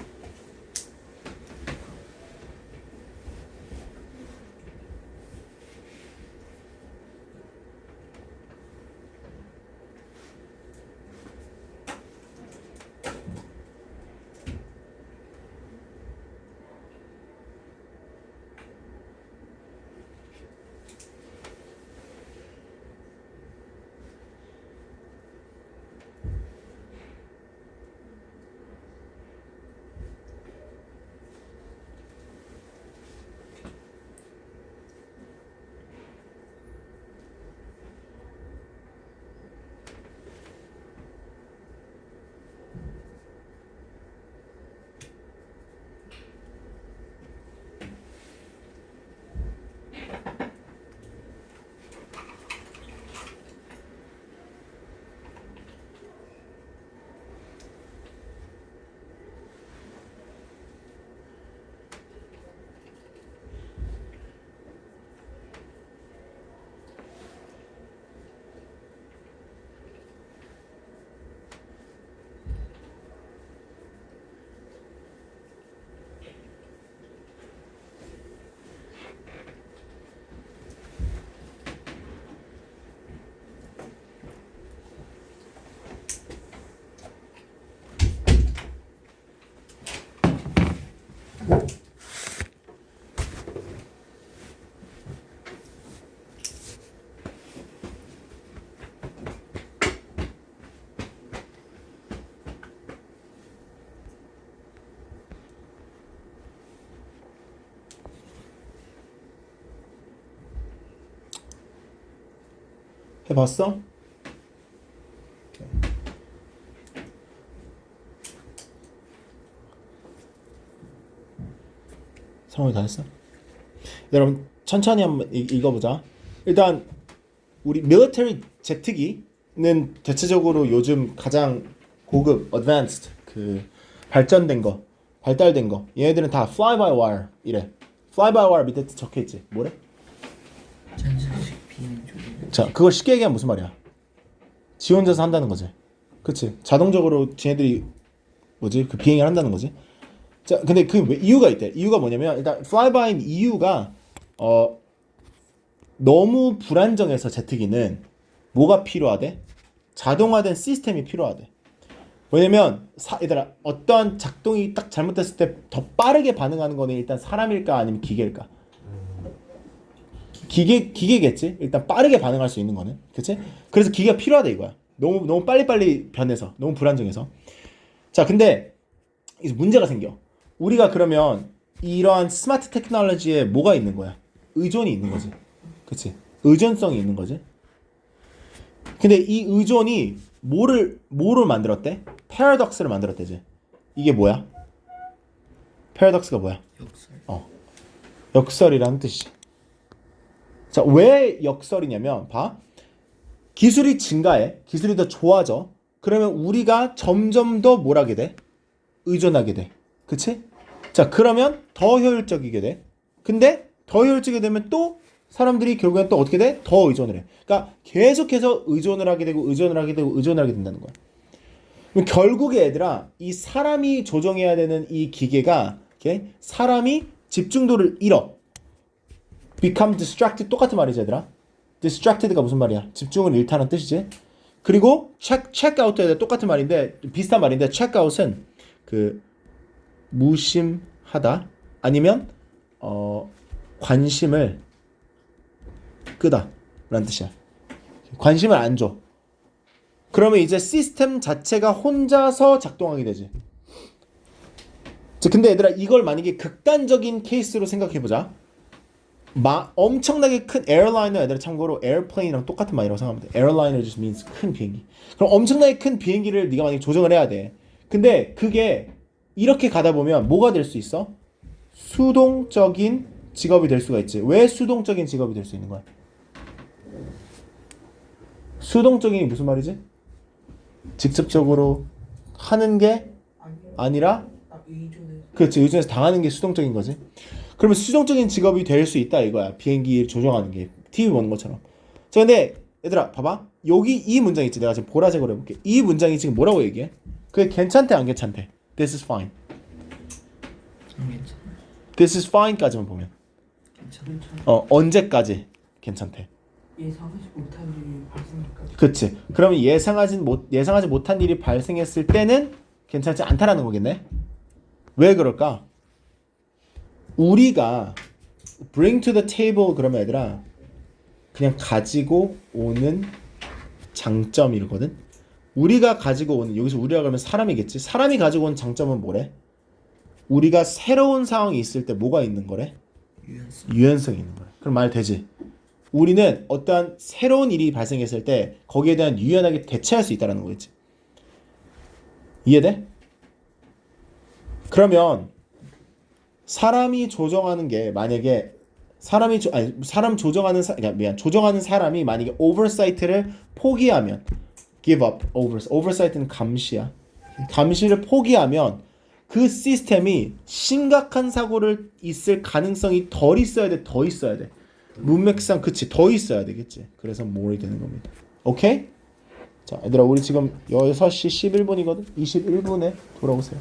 해봤어? 성훈이 다 했어? 여러분 천천히 한번 읽어보자. 일단 우리 밀리터리 제트기는 대체적으로 요즘 가장 고급, advanced 그 발전된 거, 발달된 거. 얘네들은 다 fly by wire 이래. fly by wire 밑에 적혀 있지. 뭐래? 전술식 비행 조리. 자, 그걸 쉽게 얘기하면 무슨 말이야? 지 혼자서 한다는 거지. 그치? 자동적으로 쟤네들이 뭐지? 그 비행을 한다는 거지. 자, 근데 그 왜 이유가 있대. 이유가 뭐냐면 일단 flyby인 이유가 너무 불안정해서 제트기는 뭐가 필요하대? 자동화된 시스템이 필요하대. 왜냐면 얘들아 어떠한 작동이 딱 잘못됐을 때 더 빠르게 반응하는 거는 일단 사람일까 아니면 기계일까? 기계겠지. 일단 빠르게 반응할 수 있는 거는, 그렇지? 그래서 기계가 필요하다 이거야. 너무 빨리빨리 변해서 너무 불안정해서. 자, 근데 이제 문제가 생겨. 우리가 그러면 이러한 스마트 테크놀로지에 뭐가 있는 거야? 의존이 있는 거지, 그렇지? 의존성이 있는 거지. 근데 이 의존이 뭐를 만들었대? 패러독스를 만들었대지. 이게 뭐야? 패러독스가 뭐야? 역설. 역설이라는 뜻이지. 자, 왜 역설이냐면 봐. 기술이 증가해. 기술이 더 좋아져. 그러면 우리가 점점 더 뭘 하게 돼? 의존하게 돼. 그치? 자, 그러면 더 효율적이게 돼. 근데 더 효율적이게 되면 또 사람들이 결국엔 또 어떻게 돼? 더 의존을 해. 그러니까 계속해서 의존을 하게 되고 의존을 하게 되고 의존을 하게 된다는 거야. 그럼 결국에 얘들아 이 사람이 조종해야 되는 이 기계가 이렇게 사람이 집중도를 잃어. become distracted 똑같은 말이지 얘들아. distracted가 무슨 말이야? 집중을 잃다는 뜻이지. 그리고 check out도 똑같은 말인데 비슷한 말인데 check out은 그 무심하다 아니면 관심을 끄다 라는 뜻이야. 관심을 안 줘. 그러면 이제 시스템 자체가 혼자서 작동하게 되지. 자, 근데 얘들아 이걸 만약에 극단적인 케이스로 생각해보자. 엄청나게 큰 에어라이너, 얘들아 참고로 에어플레인이랑 똑같은 말이라고 생각하면 돼. 에어라이너 just means 큰 비행기. 그럼 엄청나게 큰 비행기를 네가 만약에 조정을 해야 돼. 근데 그게 이렇게 가다 보면 뭐가 될 수 있어? 수동적인 직업이 될 수가 있지. 왜 수동적인 직업이 될 수 있는 거야? 수동적인이 무슨 말이지? 직접적으로 하는 게 아니라 그렇지, 의존해서 당하는 게 수동적인 거지. 그러면 수동적인 직업이 될 수 있다 이거야. 비행기 조종하는 게 TV 보는 것처럼. 자, 근데 얘들아 봐봐. 여기 이 문장 있지. 내가 지금 보라색으로 해볼게. 이 문장이 지금 뭐라고 얘기해? 그게 괜찮대 안 괜찮대? This is fine. 안 괜찮아. This is fine까지만 보면. 괜찮아. 언제까지 괜찮대? 예상하지 못한 일이 발생할까지. 그치. 그러면 예상하지 못한 일이 발생했을 때는 괜찮지 않다라는 거겠네. 왜 그럴까? 우리가 bring to the table 그러면 얘들아 그냥 가지고 오는 장점이거든. 우리가 가지고 오는, 여기서 우리가 그러면 사람이겠지. 사람이 가지고 온 장점은 뭐래? 우리가 새로운 상황이 있을 때 뭐가 있는 거래? 유연성이 있는 거래. 그럼 말 되지. 우리는 어떠한 새로운 일이 발생했을 때 거기에 대한 유연하게 대처할 수 있다는 거겠지. 이해돼? 그러면 사람이 조정하는 게 만약에 조정하는 사람이 만약에 oversight를 포기하면 give up, oversight는 감시야. 감시를 포기하면 그 시스템이 심각한 사고를 있을 가능성이 덜 있어야 돼, 더 있어야 돼. 문맥상 그치, 더 있어야 되겠지. 그래서 more이 되는 겁니다. 오케이? 자, 얘들아 우리 지금 6시 11분이거든. 21분에 돌아오세요.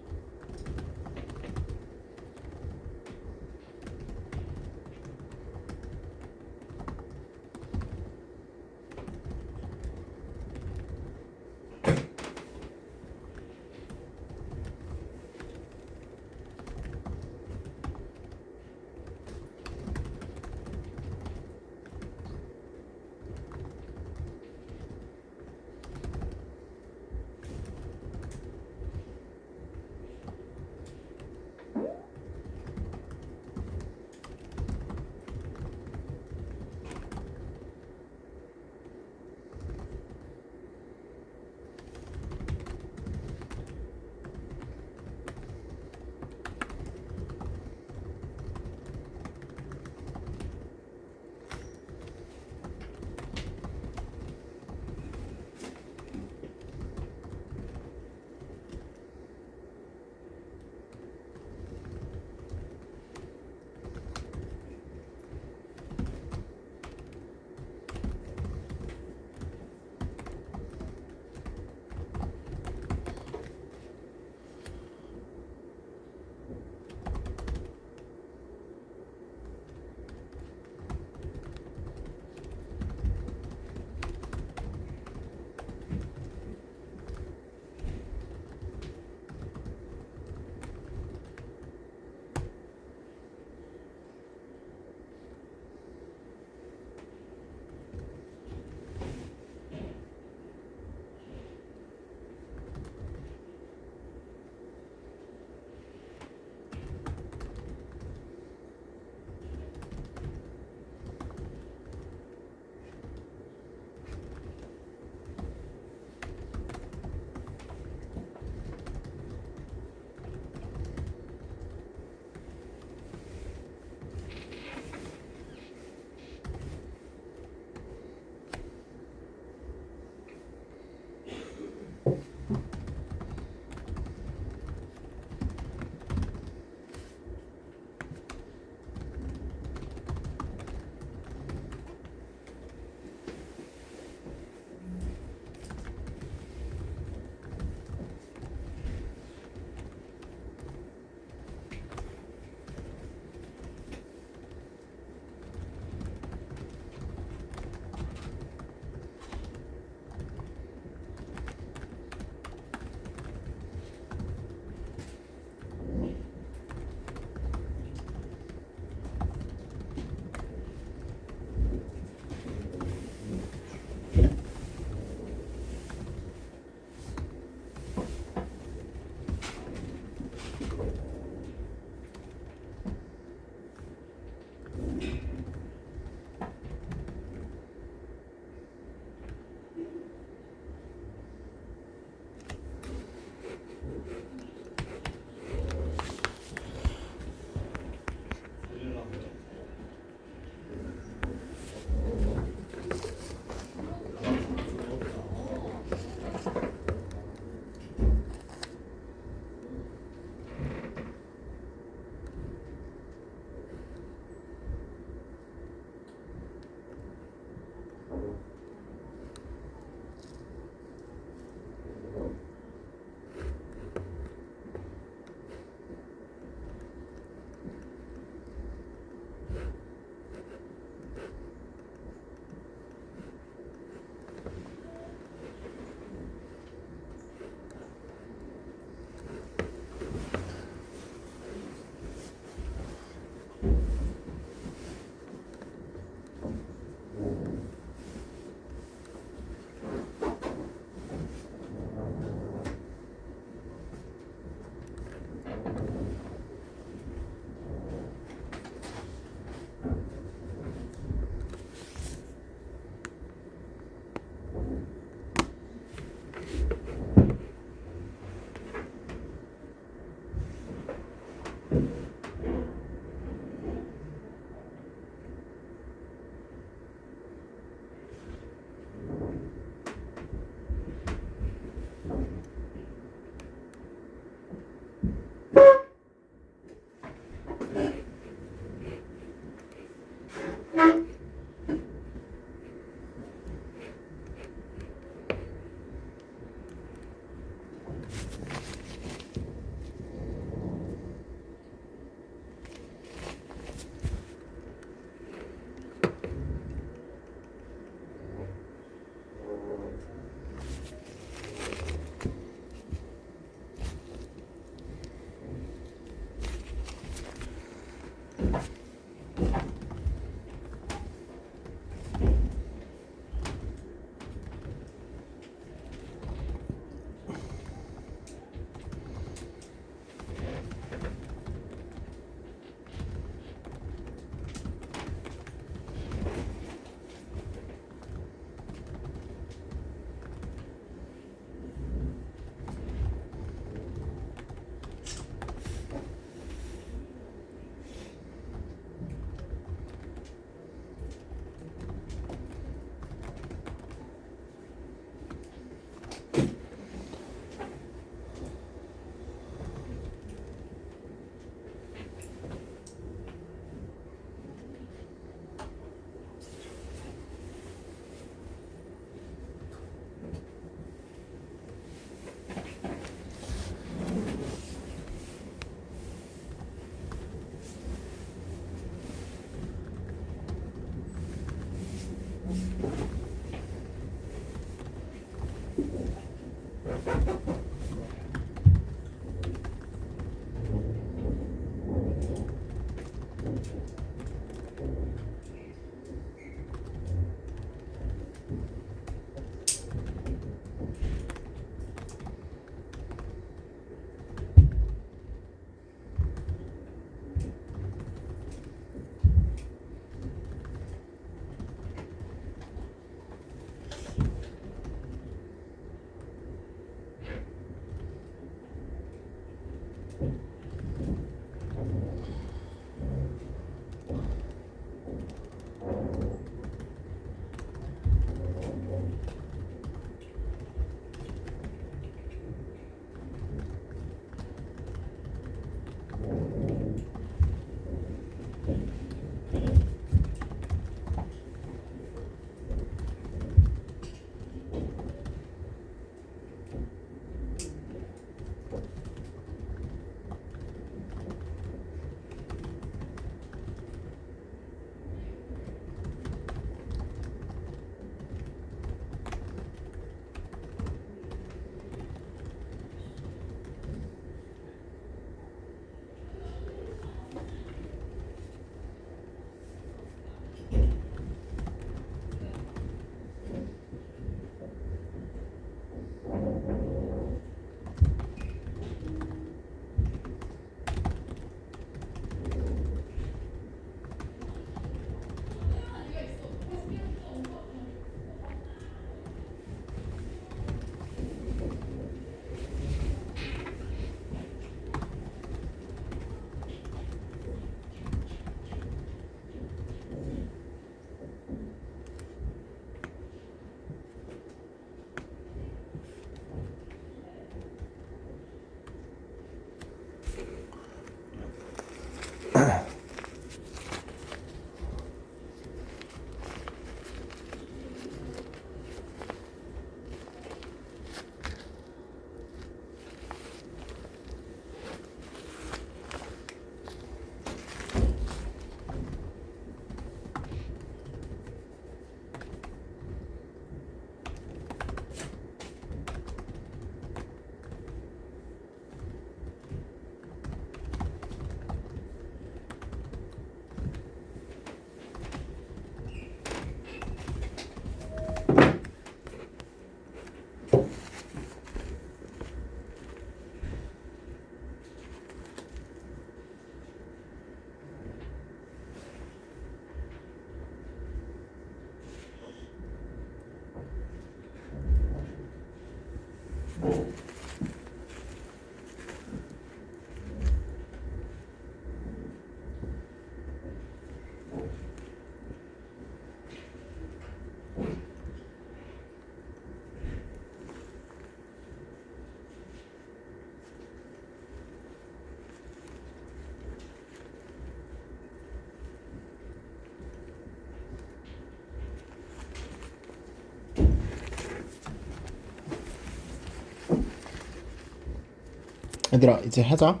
얘들아 이제 하자.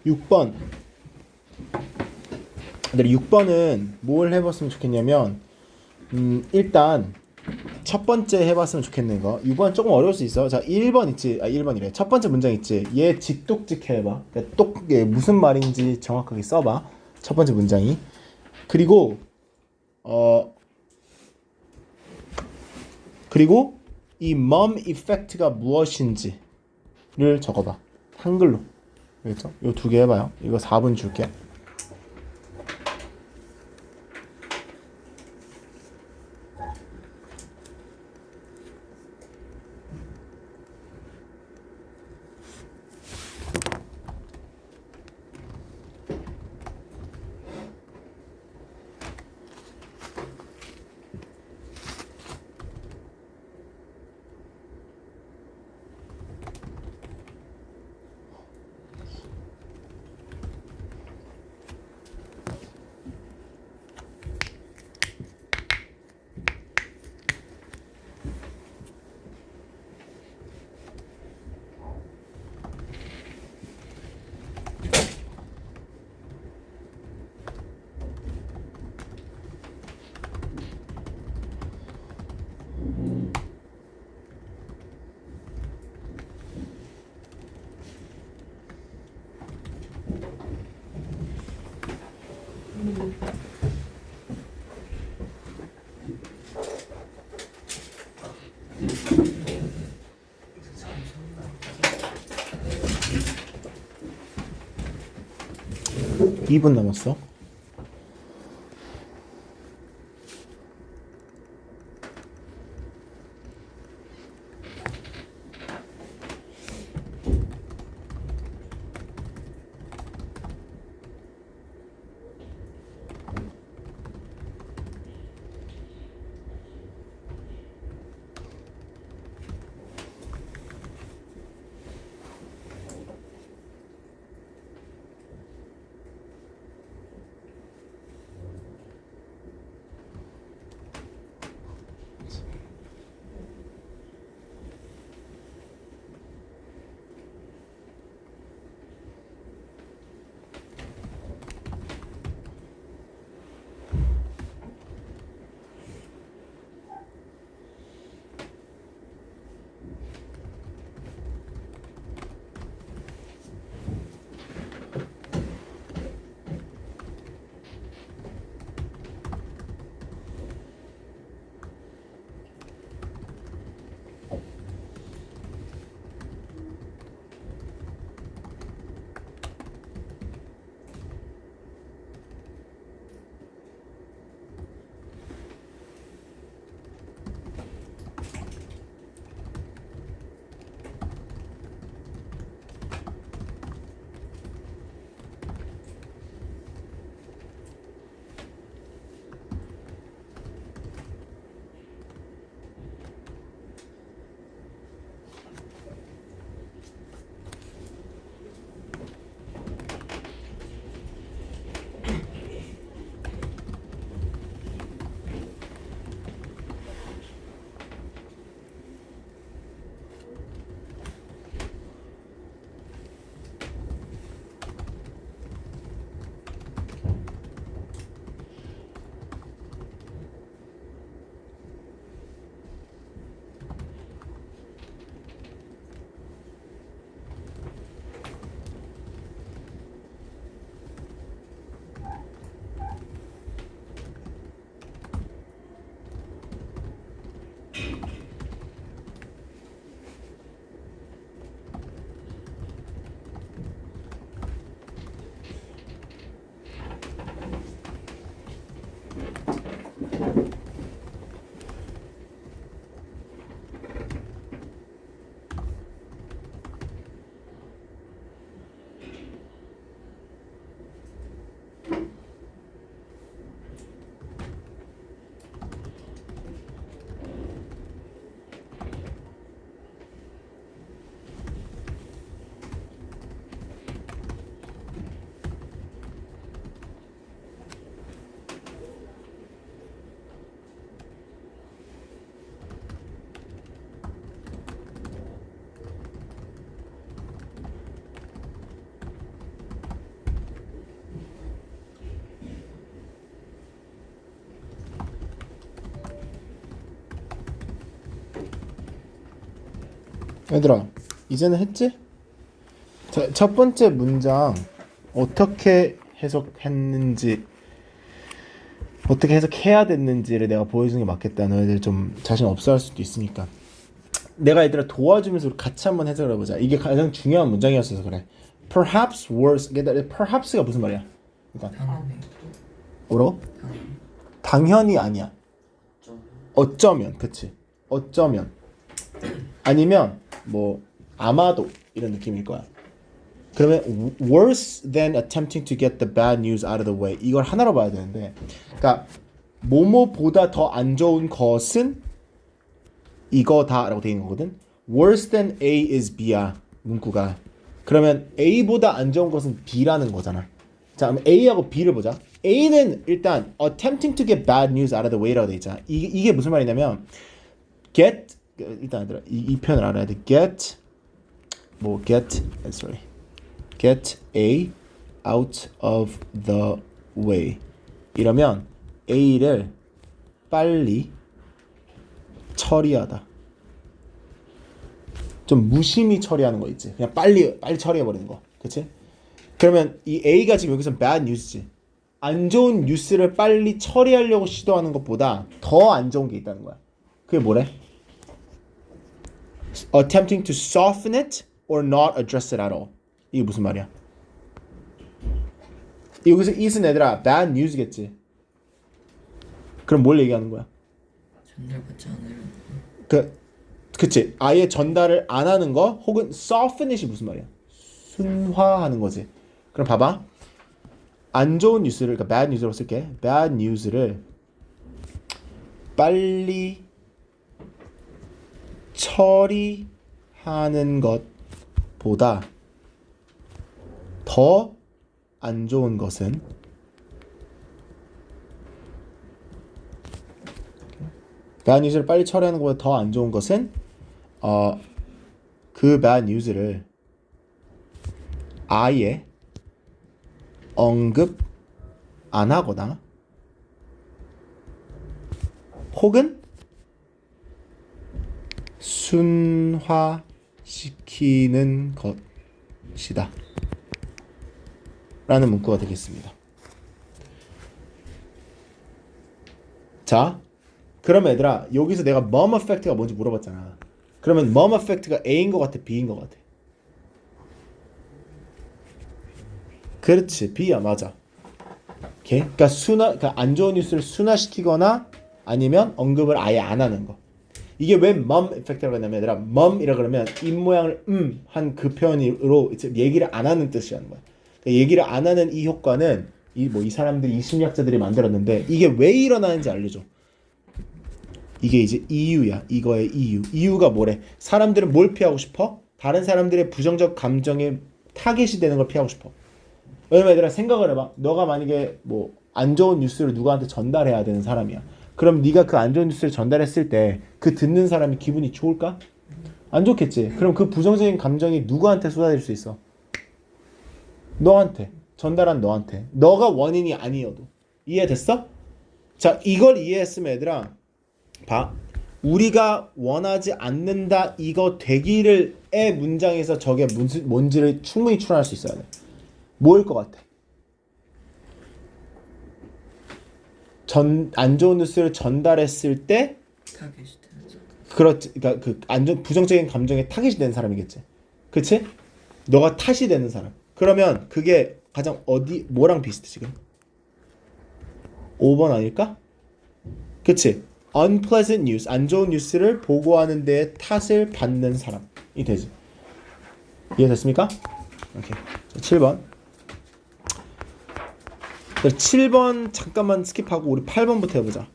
6번. 얘들아 6번은 뭘 해봤으면 좋겠냐면 일단 첫 번째 해봤으면 좋겠는 거. 6번 조금 어려울 수 있어. 자 1번 있지. 1번이래. 첫 번째 문장 있지. 얘 직독직 해봐. 그러니까 얘 무슨 말인지 정확하게 써봐. 첫 번째 문장이. 그리고 그리고 이 mom effect가 무엇인지를 적어봐. 한글로. 그렇죠? 요 두 개 해봐요. 이거 4분 줄게. 이 2분 남았어. 얘들아 이제는 했지? 자, 첫 번째 문장 어떻게 해석했는지 어떻게 해석해야 됐는지를 내가 보여주는 게 맞겠다. 너희들 좀 자신 없어 할 수도 있으니까 내가 얘들아 도와주면서 우리 같이 한번 해석을 해보자. 이게 가장 중요한 문장이었어서 그래. Perhaps worse. Perhaps가 무슨 말이야? 일단 당연히. 뭐라고? 당연히. 당연히 아니야. 어쩌면 그치? 어쩌면 아니면 뭐 아마도 이런 느낌일 거야. 그러면 worse than attempting to get the bad news out of the way 이걸 하나로 봐야 되는데 그러니까 뭐뭐보다 더 안 좋은 것은 이거다라고 되어 있는 거거든. Worse than A is B야 문구가. 그러면 A보다 안 좋은 것은 B라는 거잖아. 자 그럼 A하고 B를 보자. A는 일단 attempting to get bad news out of the way라고 되어 있잖아. 이게 무슨 말이냐면 get 일단 얘들아 이 표현을 알아야 돼. get A out of the way 이러면 A를 빨리 처리하다. 좀 무심히 처리하는 거 있지. 그냥 빨리 처리해버리는 거. 그치? 그러면 이 A가 지금 여기서 bad news지. 안 좋은 뉴스를 빨리 처리하려고 시도하는 것보다 더 안 좋은 게 있다는 거야. 그게 뭐래? Attempting to soften it or not address it at all. 이게 무슨 말이야? 여기서 it은 얘들아 bad news겠지. 그럼 뭘 얘기하는 거야? 전달받지 않으려는 그치. 아예 전달을 안 하는 거 혹은 soften it이 무슨 말이야? 순화하는 거지. 그럼 봐봐. 안 좋은 뉴스를 그러니까 bad news로 쓸게. bad news를 빨리 처리하는 것보다 더 안 좋은 것은 bad news를 빨리 처리하는 것보다 더 안 좋은 것은 그 bad news를 아예 언급 안 하거나 혹은 순화시키는 것이다 라는 문구가 되겠습니다. 자 그럼 얘들아 여기서 내가 mom effect가 뭔지 물어봤잖아. 그러면 mom effect가 A인 것 같아 B인 것 같아? 그렇지 B야. 맞아. 오케이? 그러니까 안 좋은 뉴스를 순화시키거나 아니면 언급을 아예 안 하는 거. 이게 왜 mom effect라고 했냐면 얘들아 mom이라 그러면 입모양을 한 그 표현으로 이제 얘기를 안 하는 뜻이라는 거야. 그러니까 얘기를 안 하는 이 효과는 이 사람들이 이 심리학자들이 만들었는데 이게 왜 일어나는지 알려줘. 이게 이제 이유야. 이거의 이유가 뭐래? 사람들은 뭘 피하고 싶어? 다른 사람들의 부정적 감정에 타겟이 되는 걸 피하고 싶어. 왜냐면 얘들아 생각을 해봐. 너가 만약에 뭐 안 좋은 뉴스를 누구한테 전달해야 되는 사람이야. 그럼 네가 그 안 좋은 뉴스를 전달했을 때 그 듣는 사람이 기분이 좋을까? 안 좋겠지. 그럼 그 부정적인 감정이 누구한테 쏟아질 수 있어? 너한테. 전달한 너한테. 너가 원인이 아니어도. 이해됐어? 자 이걸 이해했으면 얘들아 봐. 우리가 원하지 않는다 이거 되기를의 문장에서 저게 뭔지를 충분히 추론할 수 있어야 돼. 뭐일 것 같아? 안 좋은 뉴스를 전달했을 때 타겟이 되는 사람. 그렇지. 그러니까 그 부정적인 감정에 타깃이 되는 사람이겠지. 그치? 너가 탓이 되는 사람. 그러면 그게 가장 뭐랑 비슷해 지금? 5번 아닐까? 그치? unpleasant news, 안 좋은 뉴스를 보고하는 데에 탓을 받는 사람이 되지. 이해됐습니까? 오케이. 자, 7번. 7번 잠깐만 스킵하고 우리 8번부터 해보자.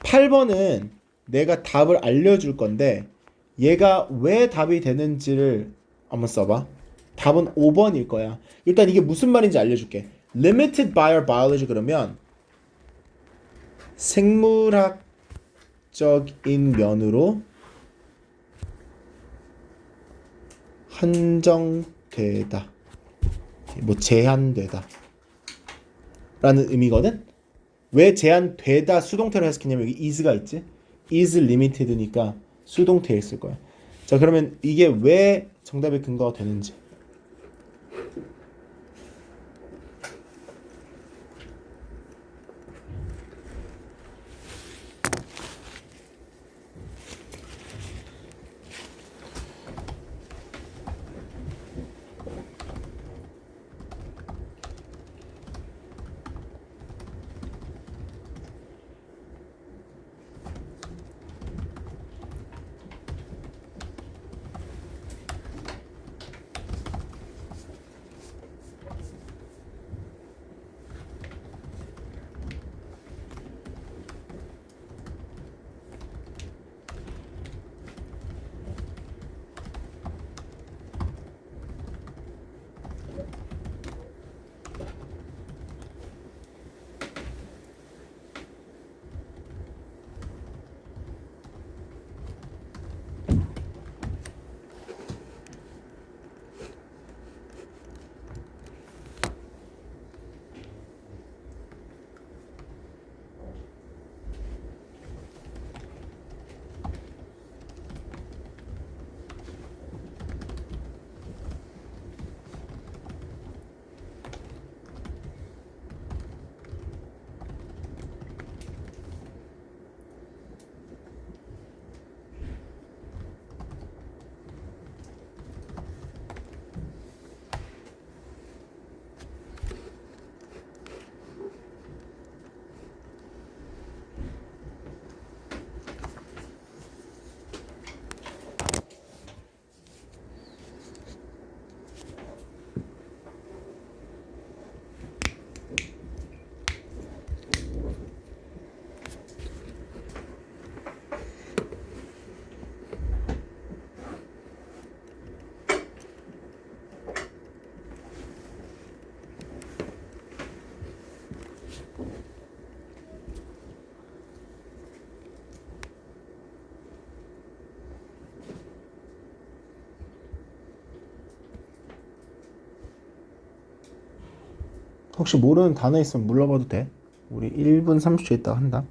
8번은 내가 답을 알려줄 건데 얘가 왜 답이 되는지를 한번 써봐. 답은 5번일 거야. 일단 이게 무슨 말인지 알려줄게. Limited by our biology 그러면 생물학적인 면으로 한정되다. 뭐 제한되다. 라는 의미거든. 왜 제한되다 수동태로 해석했냐면 여기 is가 있지. is limited니까 수동태에 있을 거야. 자, 그러면 이게 왜 정답의 근거가 되는지. 혹시 모르는 단어 있으면 물어봐도 돼. 우리 1분 30초 있다가 한다.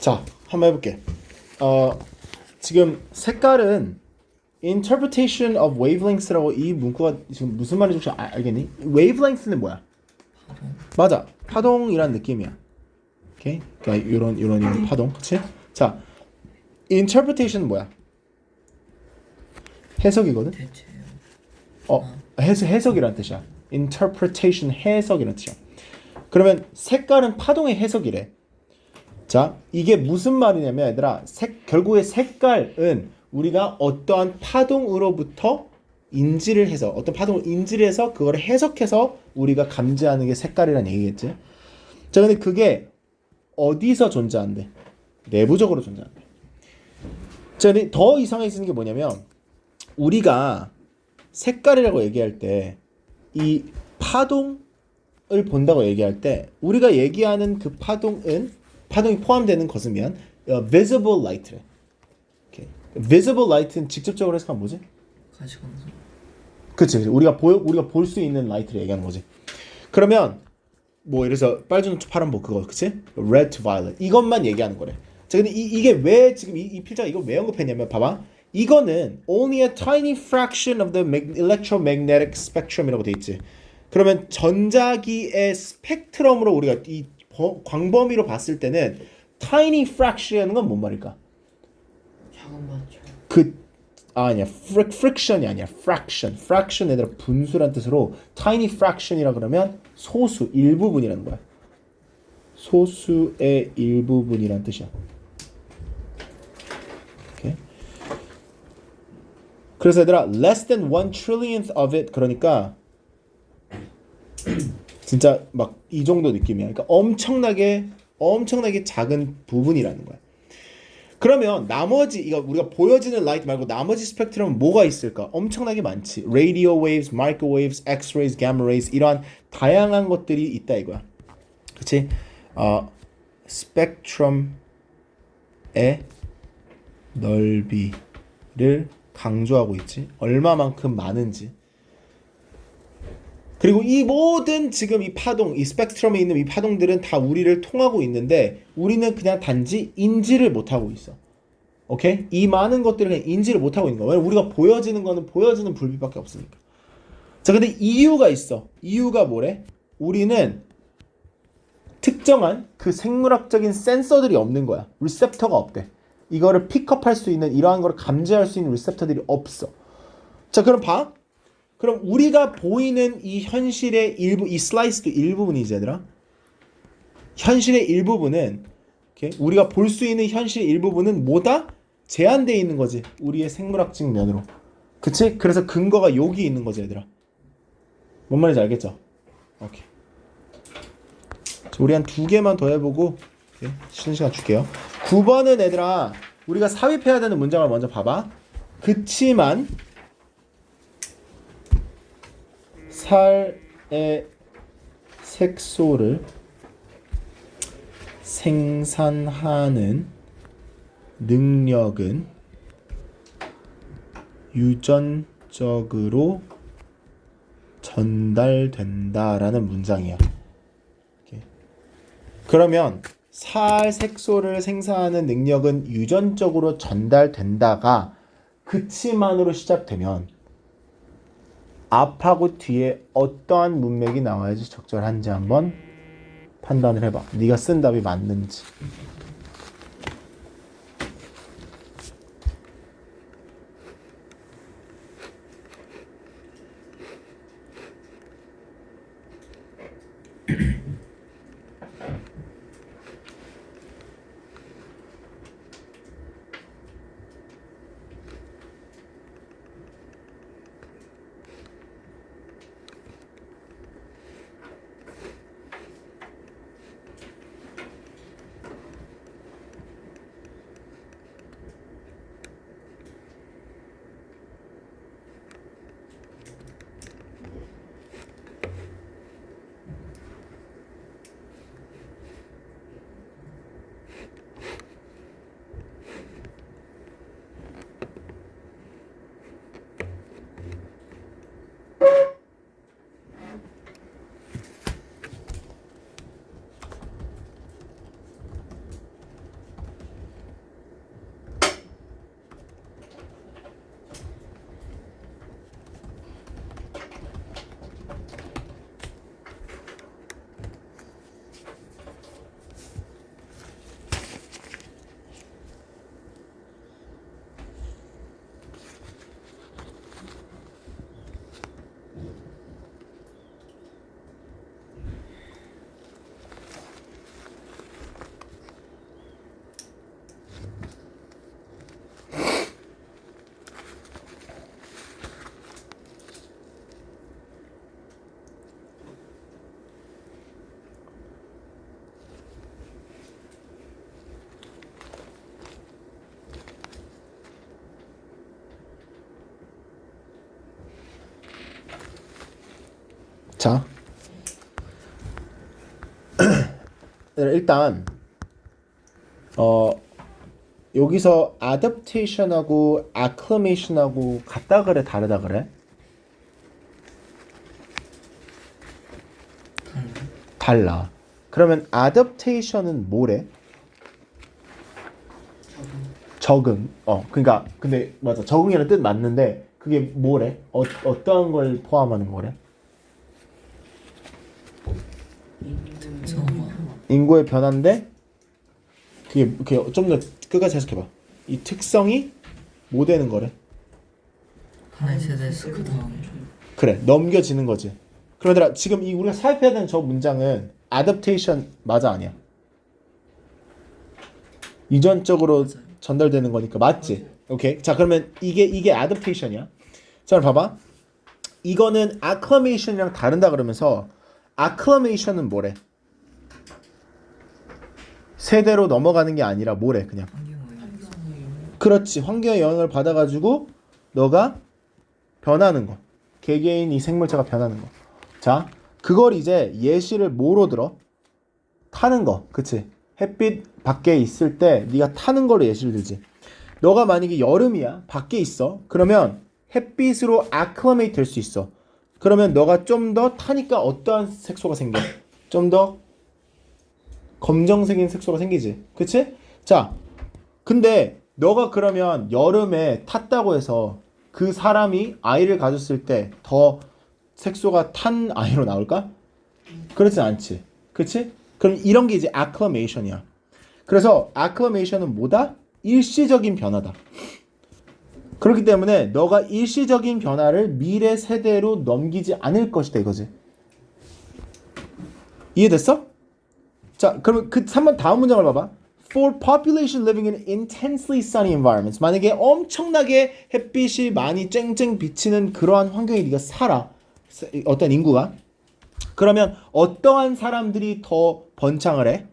자, 한번 해볼게. 지금 색깔은 interpretation of wavelengths라고 이 문구가 지금 무슨 말인지 혹시 알겠니? wavelength는 뭐야? 파동. 맞아, 파동이란 느낌이야. 오케이, 그러니까 이런 파동, 그렇지? 자, interpretation은 뭐야? 해석이거든. 대체요. 해석이란 뜻이야. interpretation 해석이란 뜻이야. 그러면 색깔은 파동의 해석이래. 자, 이게 무슨 말이냐면 얘들아, 결국에 색깔은 우리가 어떠한 파동으로부터 인지를 해서 어떤 파동을 인지를 해서 그걸 해석해서 우리가 감지하는 게 색깔이란 얘기겠지. 자, 근데 그게 어디서 존재한대? 내부적으로 존재한대. 자, 근데 더 이상해지는 게 뭐냐면 우리가 색깔이라고 얘기할 때 이 파동을 본다고 얘기할 때 우리가 얘기하는 그 파동이 포함되는 것이면 visible light래. Okay. visible light는 직접적으로 해석하면 뭐지? 가시광선. 그치. 우리가 볼 수 있는 라이트를 얘기하는 거지. 그러면 뭐 이래서 빨주노초 파란보 그거 그치? red to violet 이것만 얘기하는 거래. 자, 근데 이게 왜 지금 이 필자가 이걸 왜 언급했냐면 봐봐. 이거는 only a tiny fraction of the electromagnetic spectrum이라고 돼 있지. 그러면 전자기의 스펙트럼으로 우리가 이 광범위로 봤을 때는 tiny fraction이라는 건 뭔 말일까? 작은 맞죠. 아니야. friction이 아니야. fraction 얘들아 분수란 뜻으로 tiny fraction이라 그러면 소수 일부분이라는 거야. 소수의 일부분이란 뜻이야. 오케이. 그래서 얘들아 less than 1 trillionth of it 그러니까 진짜 막 이 정도 느낌이야. 그러니까 엄청나게 작은 부분이라는 거야. 그러면 나머지 이거 우리가 보여지는 라이트 말고 나머지 스펙트럼은 뭐가 있을까? 엄청나게 많지. radio waves, microwaves, x-rays, gamma rays 이러한 다양한 것들이 있다 이거야. 그렇지? 스펙트럼의 넓이를 강조하고 있지. 얼마만큼 많은지. 그리고 이 모든 지금 이 파동, 이 스펙트럼에 있는 이 파동들은 다 우리를 통하고 있는데 우리는 그냥 단지 인지를 못하고 있어. 오케이? 이 많은 것들을 그냥 인지를 못하고 있는 거야. 왜냐면 우리가 보여지는 거는 보여지는 불빛밖에 없으니까. 자, 근데 이유가 있어. 이유가 뭐래? 우리는 특정한 그 생물학적인 센서들이 없는 거야. 리셉터가 없대. 이거를 픽업할 수 있는 이러한 걸 감지할 수 있는 리셉터들이 없어. 자, 그럼 봐. 그럼 우리가 보이는 이 현실의 일부, 이 슬라이스도 일부분이지 얘들아. 현실의 일부분은 오케이? 우리가 볼 수 있는 현실의 일부분은 뭐다? 제한되어 있는 거지. 우리의 생물학적 면으로. 그치? 그래서 근거가 여기 있는 거지 얘들아. 뭔 말인지 알겠죠? 오케이. 자, 우리 한 2개만 더 해보고 오케이? 쉬는 시간 줄게요. 9번은 얘들아 우리가 삽입해야 되는 문장을 먼저 봐봐. 그치만 살의 색소를 생산하는 능력은 유전적으로 전달된다라는 문장이야. 오케이. 그러면 살 색소를 생산하는 능력은 유전적으로 전달된다가 그치만으로 시작되면 앞하고 뒤에 어떠한 문맥이 나와야지 적절한지 한번 판단을 해봐. 네가 쓴 답이 맞는지. 자, 일단 여기서 adaptation하고 acclimation하고 같다 그래 다르다 그래? 달라. 그러면 adaptation은 뭐래? 적응. 그러니까 근데 맞아. 적응이라는 뜻 맞는데 그게 뭐래? 어떠한 걸 포함하는 거래? 특성화. 인구의 변화인데 그게 좀 더 끝까지 해석해봐. 이 특성이 뭐 되는 거래? 하나의 세대에서 그 다음 그래 넘겨지는 거지. 그럼 얘들아 지금 이 우리가 사입해야 되는 저 문장은 adaptation 맞아 아니야? 유전적으로 맞아요. 전달되는 거니까 맞지? 오케이. 자 그러면 이게 adaptation이야. 자 그럼 봐봐. 이거는 acclimation이랑 다른다 그러면서 acclimation은 뭐래? 세대로 넘어가는 게 아니라 뭐래 그냥. 환경오염. 그렇지. 환경의 영향을 받아가지고 너가 변하는 거. 개개인 이 생물체가 변하는 거. 자, 그걸 이제 예시를 뭐로 들어? 타는 거. 그치? 햇빛 밖에 있을 때 네가 타는 거로 예시를 들지. 너가 만약에 여름이야. 밖에 있어. 그러면 햇빛으로 acclimate 될 수 있어. 그러면 너가 좀 더 타니까 어떠한 색소가 생겨? 좀 더 검정색인 색소가 생기지. 그치? 자, 근데 너가 그러면 여름에 탔다고 해서 그 사람이 아이를 가졌을 때 더 색소가 탄 아이로 나올까? 그렇진 않지. 그치? 그럼 이런 게 이제 acclimation이야. 그래서 acclimation은 뭐다? 일시적인 변화다. 그렇기 때문에 너가 일시적인 변화를 미래 세대로 넘기지 않을 것이다 이거지. 이해됐어? 자, 그러면 그 3번 다음 문장을 봐봐. For population living in intensely sunny environments. 만약에 엄청나게 햇빛이 많이 쨍쨍 비치는 그러한 환경에 네가 살아. 어떤 인구가. 그러면 어떠한 사람들이 더 번창을 해?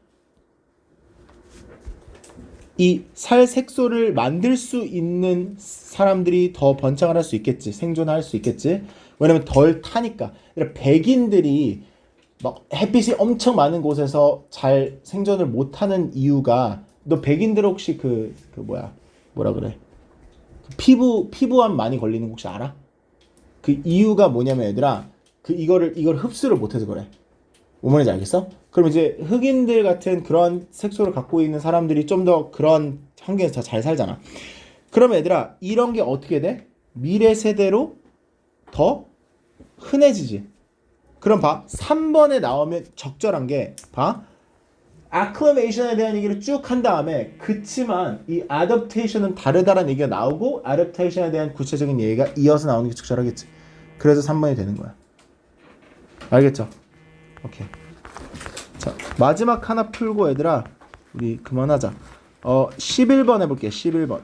이 살 색소를 만들 수 있는 사람들이 더 번창을 할 수 있겠지. 생존할 수 있겠지. 왜냐면 덜 타니까. 백인들이 막 햇빛이 엄청 많은 곳에서 잘 생존을 못하는 이유가 너 백인들 혹시 뭐라 그래? 피부암 많이 걸리는 거 혹시 알아? 그 이유가 뭐냐면 얘들아 이걸 흡수를 못해서 그래. 뭔 말인지 알겠어? 그럼 이제 흑인들 같은 그런 색소를 갖고 있는 사람들이 좀 더 그런 환경에서 더 잘 살잖아. 그러면 얘들아 이런 게 어떻게 돼? 미래 세대로 더 흔해지지. 그럼 봐. 3번에 나오면 적절한 게 봐. acclimation에 대한 얘기를 쭉 한 다음에 그치만 이 adaptation은 다르다라는 얘기가 나오고 adaptation에 대한 구체적인 얘기가 이어서 나오는 게 적절하겠지. 그래서 3번이 되는 거야. 알겠죠? 오케이. 자, 마지막 하나 풀고 얘들아 우리 그만하자. 11번 해볼게. 11번.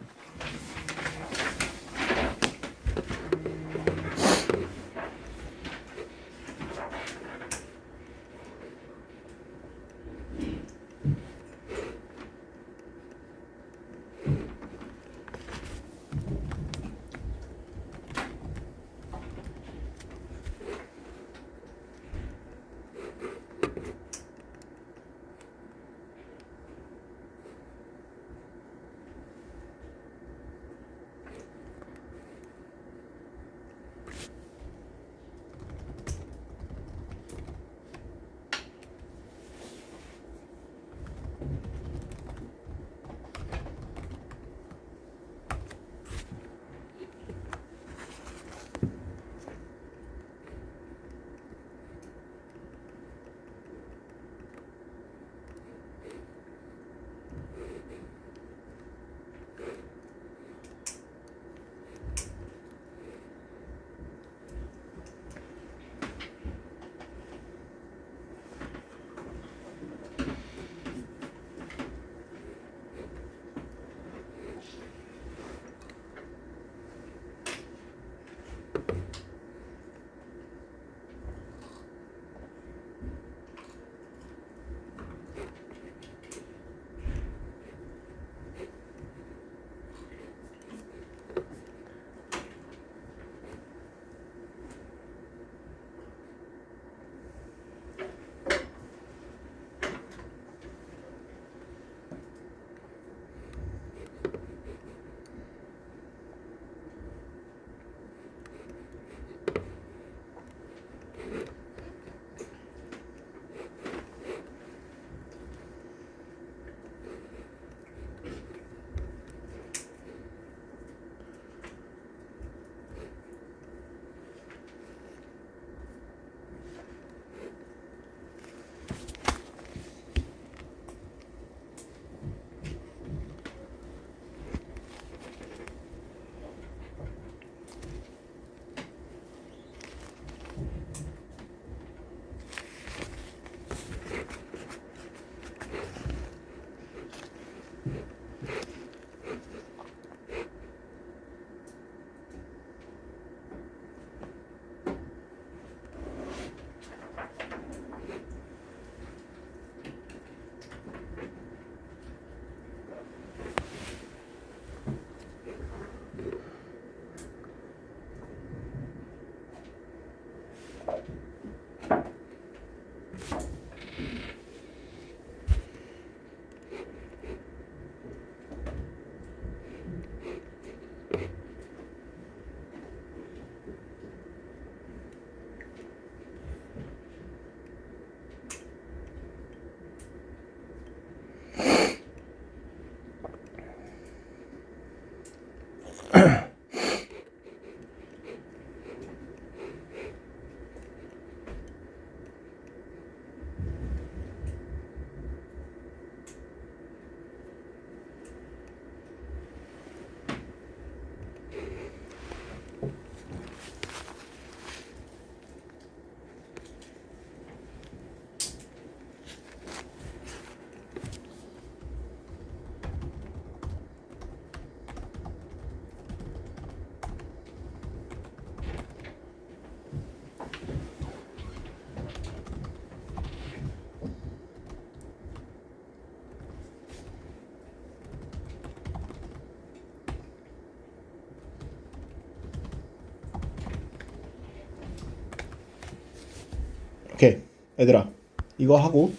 오케이 얘들아 이거 하고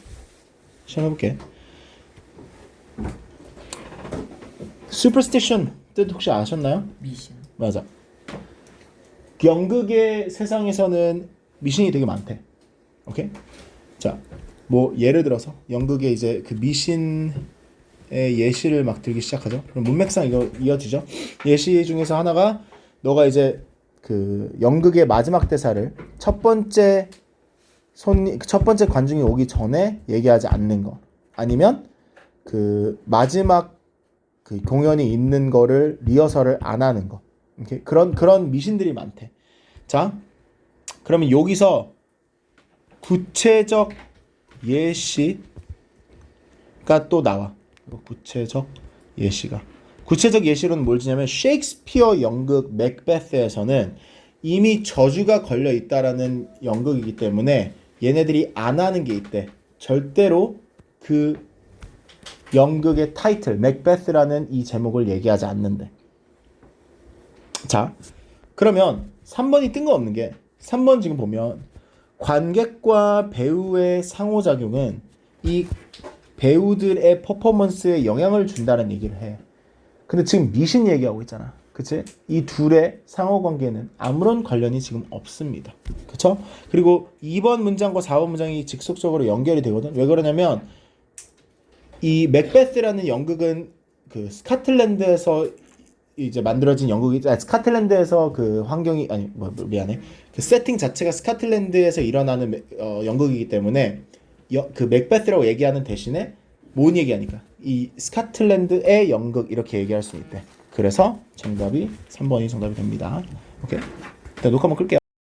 시험해볼게. 슈퍼스티션 뜻 혹시 아셨나요? 미신. 맞아. 연극의 세상에서는 미신이 되게 많대. 오케이? 자, 뭐 예를 들어서 연극에 이제 그 미신의 예시를 막 들기 시작하죠. 그럼 문맥상 이거 이어지죠. 예시 중에서 하나가 너가 이제 그 연극의 마지막 대사를 첫 번째 관중이 오기 전에 얘기하지 않는 거, 아니면 그 마지막 그 공연이 있는 거를 리허설을 안 하는 거. 이렇게 그런 미신들이 많대. 자, 그러면 여기서 구체적 예시가 또 나와. 구체적 예시로는 뭘 지냐면 셰익스피어 연극 맥베스에서는 이미 저주가 걸려 있다라는 연극이기 때문에 얘네들이 안 하는 게 있대. 절대로 그 연극의 타이틀 맥베스라는 이 제목을 얘기하지 않는데. 자, 그러면 3번이 뜬금없는 게 3번 지금 보면 관객과 배우의 상호작용은 이 배우들의 퍼포먼스에 영향을 준다는 얘기를 해. 근데 지금 미신 얘기하고 있잖아. 그치? 이 둘의 상호관계는 아무런 관련이 지금 없습니다. 그쵸? 그리고 2번 문장과 4번 문장이 직속적으로 연결이 되거든. 왜 그러냐면 이 맥베스라는 연극은 그 스코틀랜드에서 이제 만들어진 연극이 스코틀랜드에서 그 환경이 미안해. 그 세팅 자체가 스코틀랜드에서 일어나는 연극이기 때문에 그 맥베스라고 얘기하는 대신에 뭔 얘기하니까 이 스코틀랜드의 연극 이렇게 얘기할 수 있대. 그래서 정답이 3번이 정답이 됩니다. 오케이. 일단 녹화 한번 끌게요.